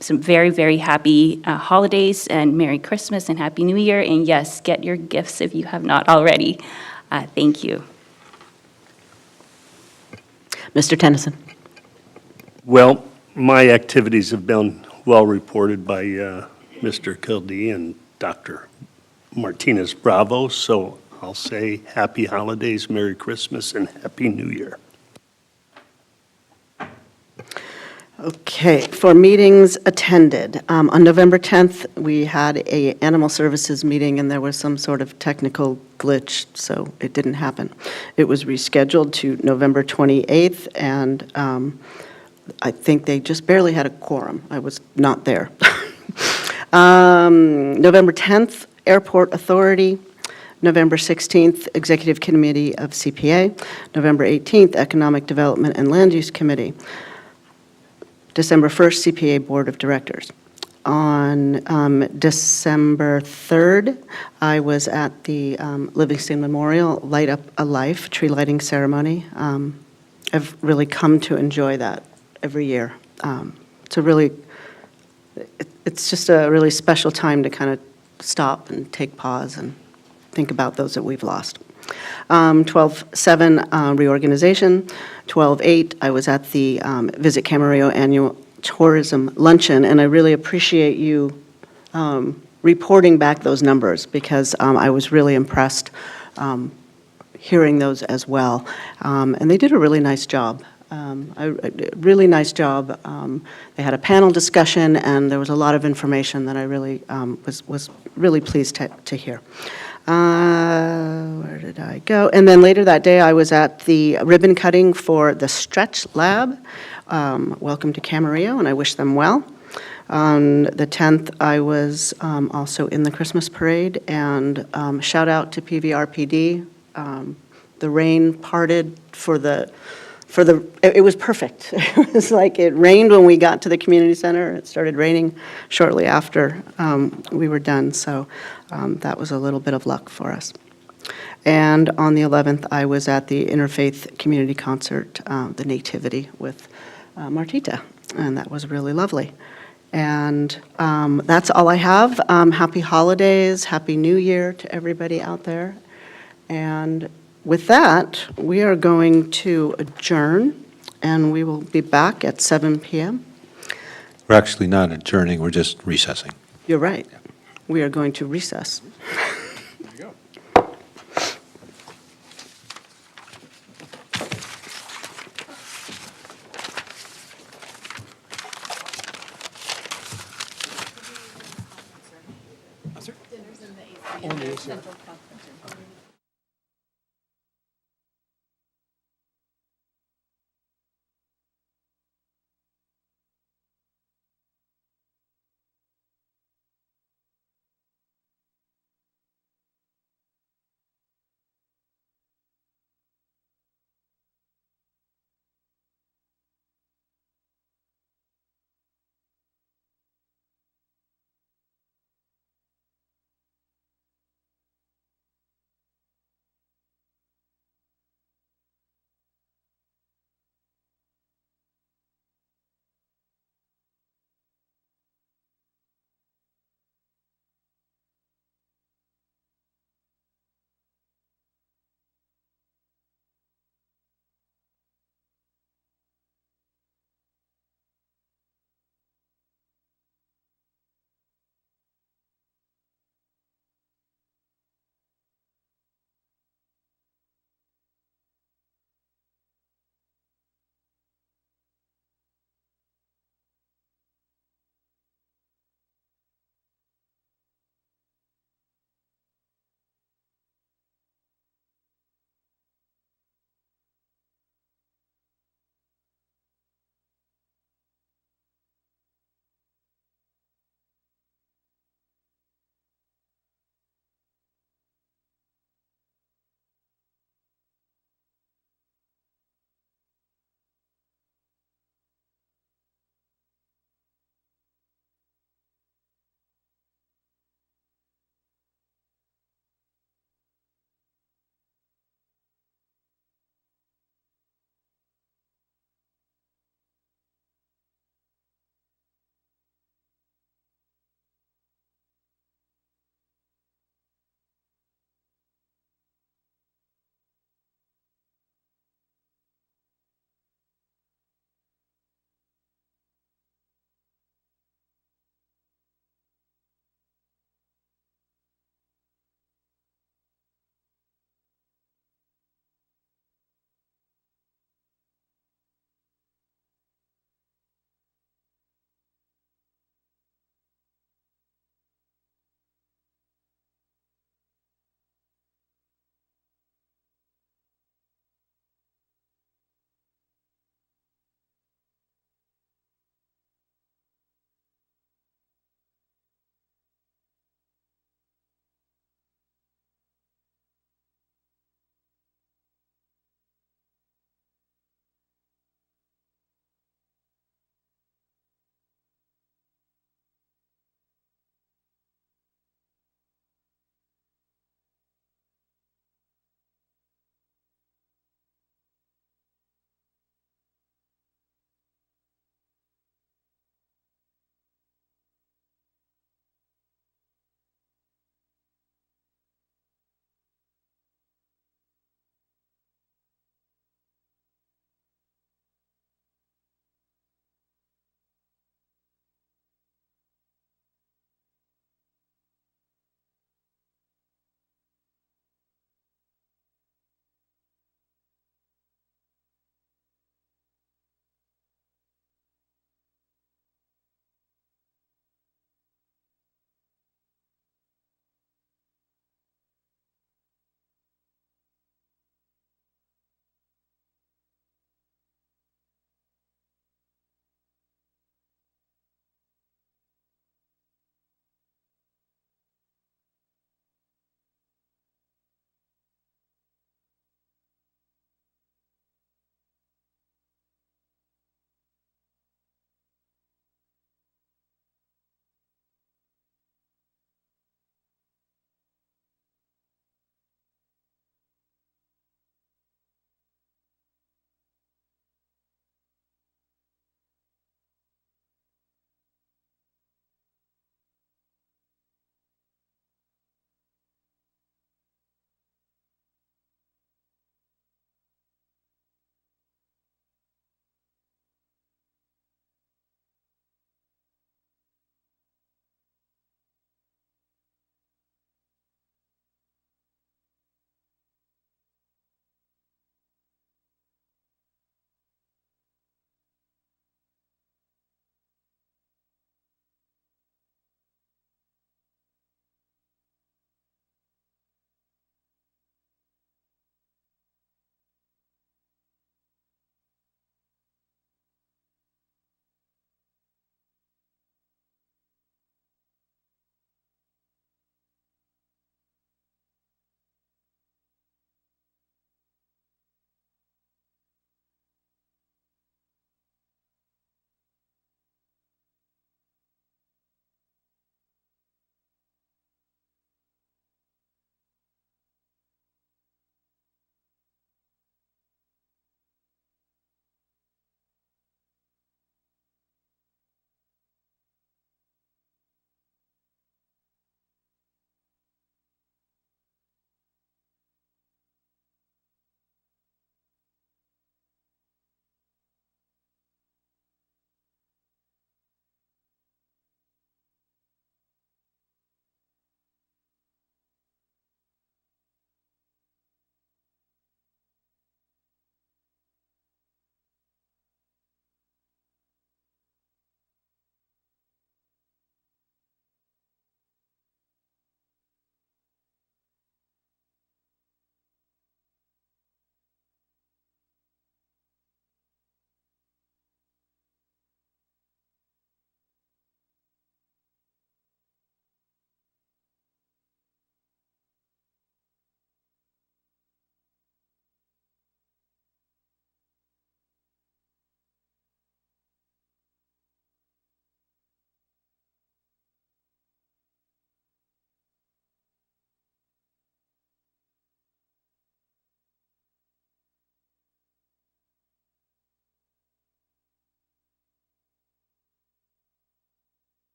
some very, very happy holidays and Merry Christmas and Happy New Year. And yes, get your gifts if you have not already. Thank you. Mr. Tennyson. Well, my activities have been well reported by Mr. Kildee and Dr. Martinez Bravo, so I'll say happy holidays, Merry Christmas, and Happy New Year. Okay, for meetings attended, on November 10th, we had a animal services meeting, and there was some sort of technical glitch, so it didn't happen. It was rescheduled to November 28th, and I think they just barely had a quorum. I was not there. November 10th, Airport Authority. November 16th, Executive Committee of CPA. November 18th, Economic Development and Land Use Committee. December 1st, CPA Board of Directors. On December 3rd, I was at the Livingston Memorial Light Up a Life tree lighting ceremony. I've really come to enjoy that every year. It's just a really special time to kind of stop and take pause and think about those that we've lost. 12/7 reorganization. 12/8, I was at the Visit Camarillo Annual Tourism Luncheon, and I really appreciate you reporting back those numbers because I was really impressed hearing those as well. And they did a really nice job. Really nice job. They had a panel discussion, and there was a lot of information that I really was really pleased to hear. Where did I go? And then later that day, I was at the ribbon cutting for the Stretch Lab. Welcome to Camarillo, and I wish them well. On the 10th, I was also in the Christmas parade, and shout out to PVRPD. The rain parted it was perfect. It was like it rained when we got to the community center. It started raining shortly after we were done, so that was a little bit of luck for us. And on the 11th, I was at the Interfaith Community Concert, the Nativity with Martita, and that was really lovely. And that's all I have. Happy holidays, Happy New Year to everybody out there. And with that, we are going to adjourn, and we will be back at 7 p.m. We're actually not adjourning, we're just recessing. You're right. We are going to recess.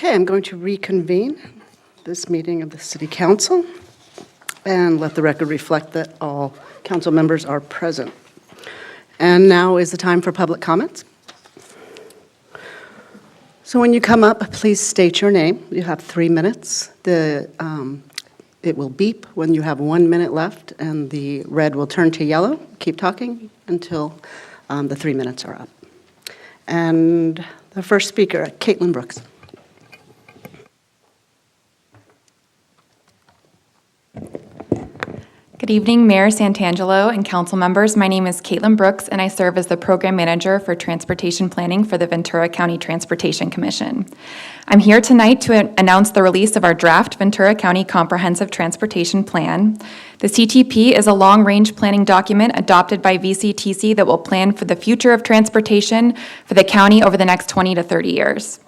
Okay, I'm going to reconvene this meeting of the City Council and let the record reflect that all council members are present. And now is the time for public comments. So when you come up, please state your name. You have 3 minutes. It will beep when you have 1 minute left, and the red will turn to yellow. Keep talking until the 3 minutes are up. And the first speaker, Caitlin Brooks. Good evening, Mayor Santangelo and council members. My name is Caitlin Brooks, and I serve as the Program Manager for Transportation Planning for the Ventura County Transportation Commission. I'm here tonight to announce the release of our draft Ventura County Comprehensive Transportation Plan. The CTP is a long-range planning document adopted by VCTC that will plan for the future of transportation for the county over the next 20 to 30 years.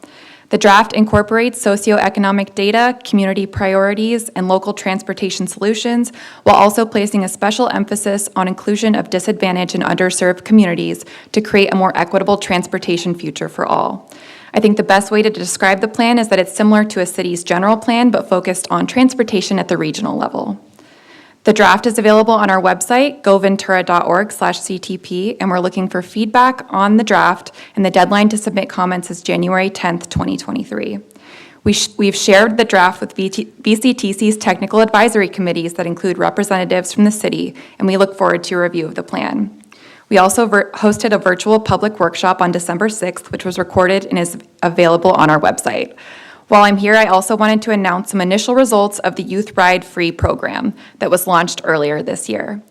The draft incorporates socioeconomic data, community priorities, and local transportation solutions, while also placing a special emphasis on inclusion of disadvantaged and underserved communities to create a more equitable transportation future for all. I think the best way to describe the plan is that it's similar to a city's general plan, but focused on transportation at the regional level. The draft is available on our website, goventura.org/CTP, and we're looking for feedback on the draft, and the deadline to submit comments is January 10th, 2023. We've shared the draft with VCTC's technical advisory committees that include representatives from the city, and we look forward to a review of the plan. We also hosted a virtual public workshop on December 6th, which was recorded and is available on our website. While I'm here, I also wanted to announce some initial results of the Youth Ride Free program that was launched earlier this year.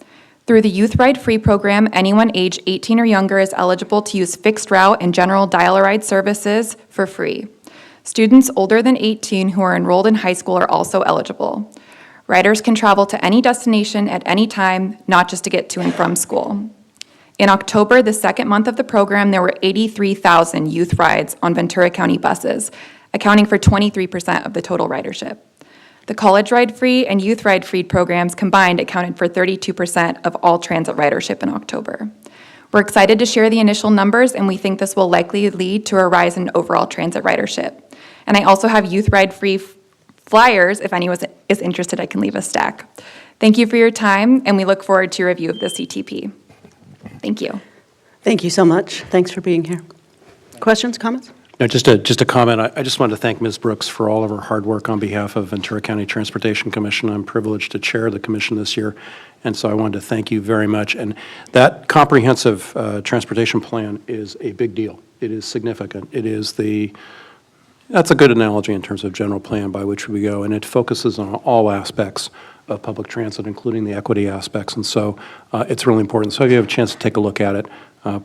Through the Youth Ride Free program, anyone age 18 or younger is eligible to use fixed route and general dial-a-ride services for free. Students older than 18 who are enrolled in high school are also eligible. Riders can travel to any destination at any time, not just to get to and from school. In October, the second month of the program, there were 83,000 youth rides on Ventura County buses, accounting for 23% of the total ridership. The College Ride Free and Youth Ride Free programs combined accounted for 32% of all transit ridership in October. We're excited to share the initial numbers, and we think this will likely lead to a rise in overall transit ridership. And I also have Youth Ride Free flyers. If anyone is interested, I can leave a stack. Thank you for your time, and we look forward to your review of the CTP. Thank you. Thank you so much. Thanks for being here. Questions, comments? No, just a comment. I just wanted to thank Ms. Brooks for all of her hard work on behalf of Ventura County Transportation Commission. I'm privileged to chair the commission this year, and so I wanted to thank you very much. And that comprehensive transportation plan is a big deal. It is significant. That's a good analogy in terms of general plan by which we go, and it focuses on all aspects of public transit, including the equity aspects, and so it's really important. So if you have a chance to take a look at it,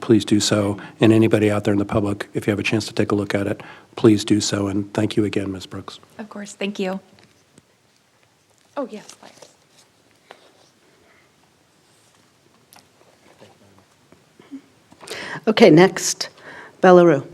please do so. And anybody out there in the public, if you have a chance to take a look at it, please do so. And thank you again, Ms. Brooks. Of course, thank you. Oh, yes, flyers. Okay, next, Bellaroo.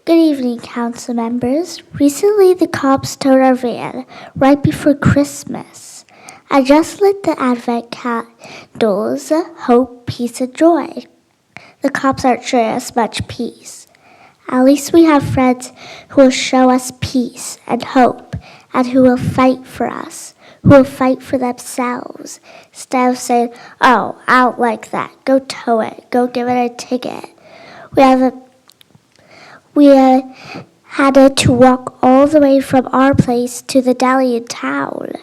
Good evening, council members. Recently, the cops towed our van right before Christmas. I just lit the Advent candles, hope, peace, and joy. The cops aren't showing us much peace. At least we have friends who will show us peace and hope, and who will fight for us, who will fight for themselves, instead of saying, oh, I don't like that, go tow it, go give it a ticket. We had to walk all the way from our place to the deli in town.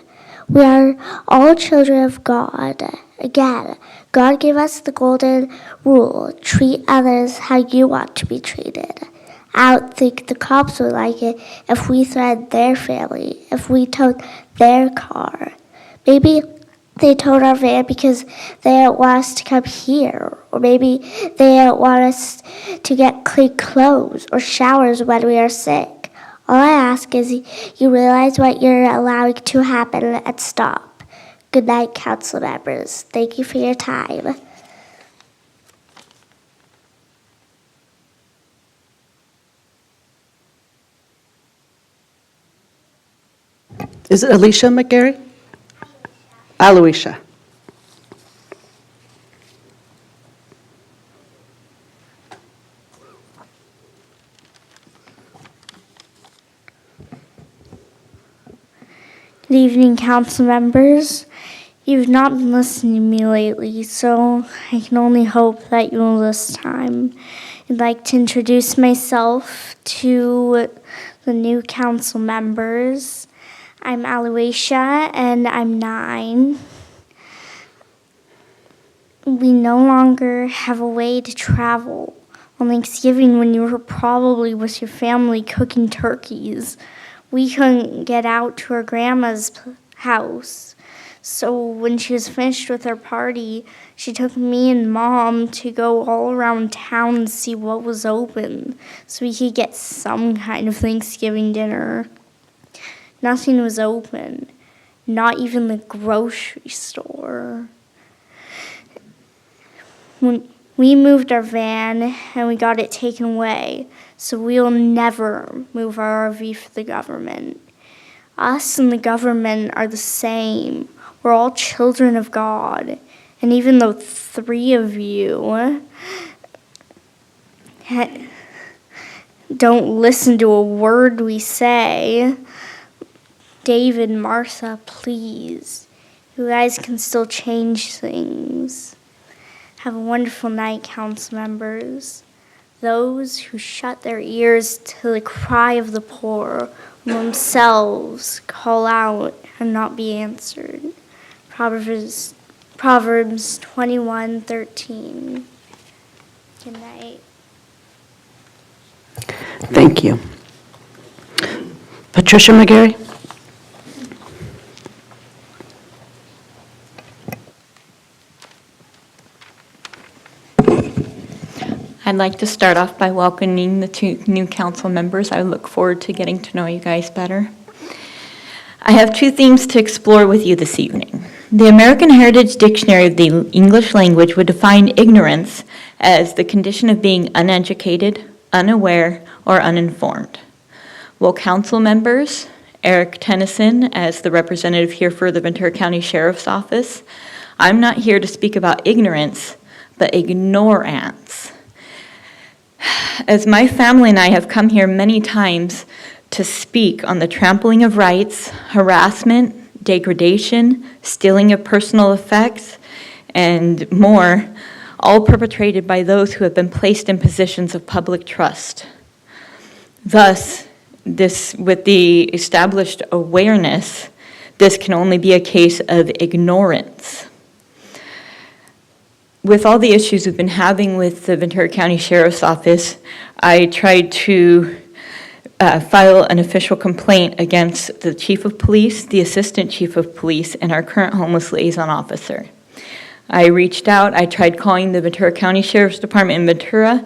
We are all children of God. Again, God gave us the golden rule, treat others how you want to be treated. I don't think the cops would like it if we threatened their family, if we towed their car. Maybe they towed our van because they didn't want us to come here, or maybe they didn't want us to get clean clothes or showers when we are sick. All I ask is you realize what you're allowing to happen and stop. Good night, council members. Thank you for your time. Is it Alicia McGarry? Aloysia. Good evening, council members. You've not been listening to me lately, so I can only hope that you will this time. I'd like to introduce myself to the new council members. I'm Aloysia, and I'm 9. We no longer have a way to travel on Thanksgiving when you were probably with your family cooking turkeys. We couldn't get out to our grandma's house. So when she was finished with her party, she took me and Mom to go all around town and see what was open so we could get some kind of Thanksgiving dinner. Nothing was open, not even the grocery store. When we moved our van and we got it taken away, so we'll never move our RV for the government. Us and the government are the same. We're all children of God. And even though 3 of you don't listen to a word we say, David, Martha, please. You guys can still change things. Have a wonderful night, council members. Those who shut their ears to the cry of the poor will themselves call out and not be answered. Proverbs 21:13. Good night. Thank you. Patricia McGarry? I'd like to start off by welcoming the 2 new council members. I look forward to getting to know you guys better. I have 2 themes to explore with you this evening. The American Heritage Dictionary of the English Language would define ignorance as the condition of being uneducated, unaware, or uninformed. Will council members, Eric Tennyson as the representative here for the Ventura County Sheriff's Office, I'm not here to speak about ignorance, but ignorance. As my family and I have come here many times to speak on the trampling of rights, harassment, degradation, stealing of personal effects, and more, all perpetrated by those who have been placed in positions of public trust. Thus, with the established awareness, this can only be a case of ignorance. With all the issues we've been having with the Ventura County Sheriff's Office, I tried to file an official complaint against the Chief of Police, the Assistant Chief of Police, and our current homeless liaison officer. I reached out, I tried calling the Ventura County Sheriff's Department in Ventura,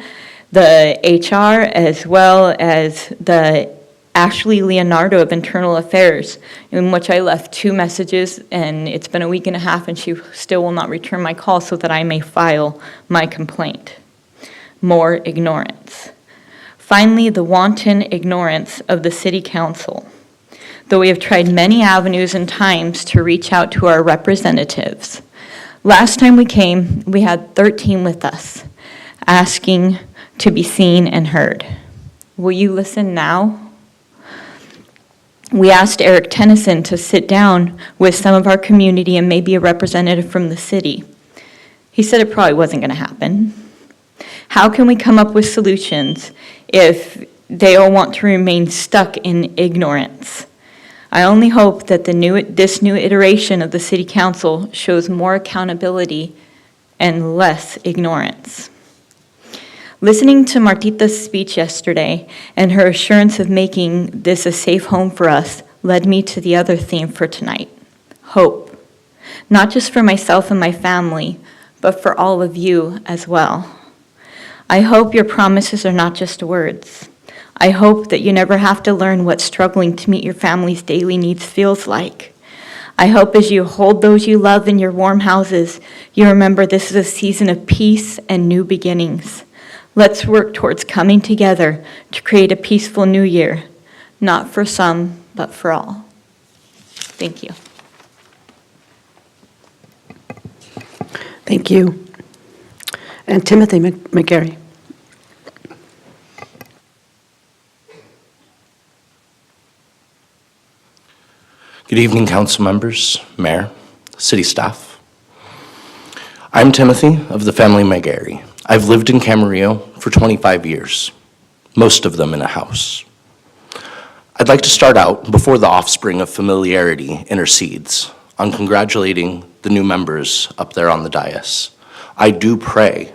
the HR, as well as the Ashley Leonardo of Internal Affairs, in which I left 2 messages, and it's been a week and a half, and she still will not return my call so that I may file my complaint. More ignorance. Finally, the wanton ignorance of the City Council. Though we have tried many avenues and times to reach out to our representatives, last time we came, we had 13 with us, asking to be seen and heard. Will you listen now? We asked Eric Tennyson to sit down with some of our community and maybe a representative from the city. He said it probably wasn't going to happen. How can we come up with solutions if they all want to remain stuck in ignorance? I only hope that this new iteration of the City Council shows more accountability and less ignorance. Listening to Martita's speech yesterday and her assurance of making this a safe home for us led me to the other theme for tonight, hope. Not just for myself and my family, but for all of you as well. I hope your promises are not just words. I hope that you never have to learn what struggling to meet your family's daily needs feels like. I hope as you hold those you love in your warm houses, you remember this is a season of peace and new beginnings. Let's work towards coming together to create a peaceful new year, not for some, but for all. Thank you. Thank you. And Timothy McGarry. Good evening, council members, mayor, city staff. I'm Timothy of the family McGarry. I've lived in Camarillo for 25 years, most of them in a house. I'd like to start out, before the offspring of familiarity intercedes, on congratulating the new members up there on the dais. I do pray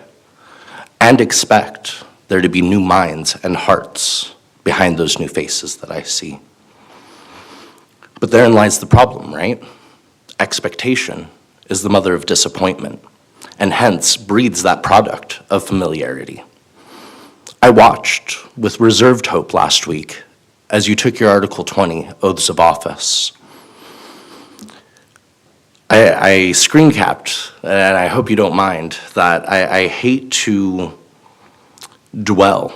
and expect there to be new minds and hearts behind those new faces that I see. But therein lies the problem, right? Expectation is the mother of disappointment, and hence breeds that product of familiarity. I watched with reserved hope last week as you took your Article 20 oaths of office. I screen capped, and I hope you don't mind, that I hate to dwell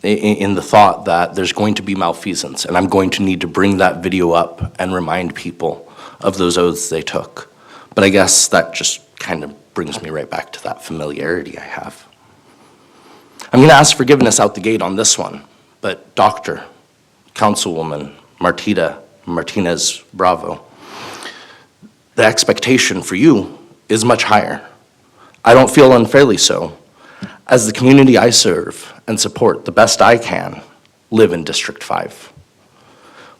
in the thought that there's going to be malfeasance, and I'm going to need to bring that video up and remind people of those oaths they took. But I guess that just kind of brings me right back to that familiarity I have. I'm going to ask forgiveness out the gate on this one, but Dr. Councilwoman Martinez Bravo, the expectation for you is much higher. I don't feel unfairly so, as the community I serve and support the best I can live in District 5.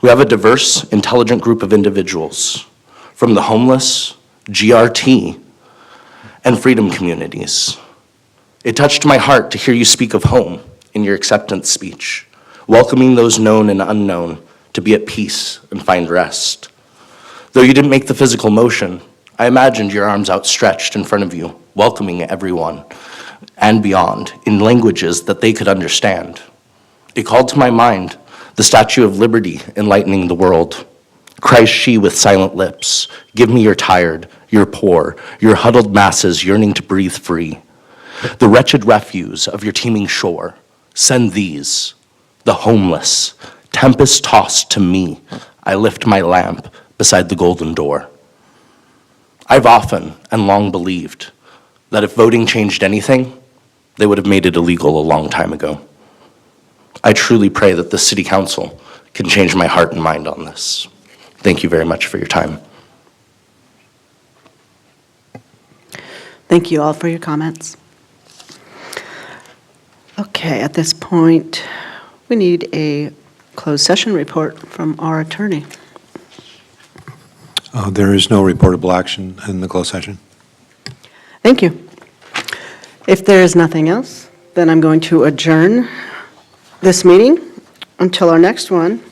We have a diverse, intelligent group of individuals from the homeless, GRT, and freedom communities. It touched my heart to hear you speak of home in your acceptance speech, welcoming those known and unknown to be at peace and find rest. Though you didn't make the physical motion, I imagined your arms outstretched in front of you, welcoming everyone and beyond in languages that they could understand. It called to my mind the Statue of Liberty enlightening the world. Christ she with silent lips, give me your tired, your poor, your huddled masses yearning to breathe free. The wretched refuse of your teeming shore, send these, the homeless, tempest-tossed to me. I lift my lamp beside the golden door. I've often and long believed that if voting changed anything, they would have made it illegal a long time ago. I truly pray that the City Council can change my heart and mind on this. Thank you very much for your time. Thank you all for your comments. Okay, at this point, we need a closed session report from our attorney. There is no reportable action in the closed session. Thank you. If there is nothing else, then I'm going to adjourn this meeting until our next one.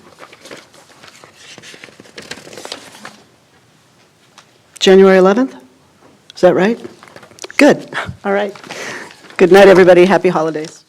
January 11th? Is that right? Good. All right. Good night, everybody. Happy holidays.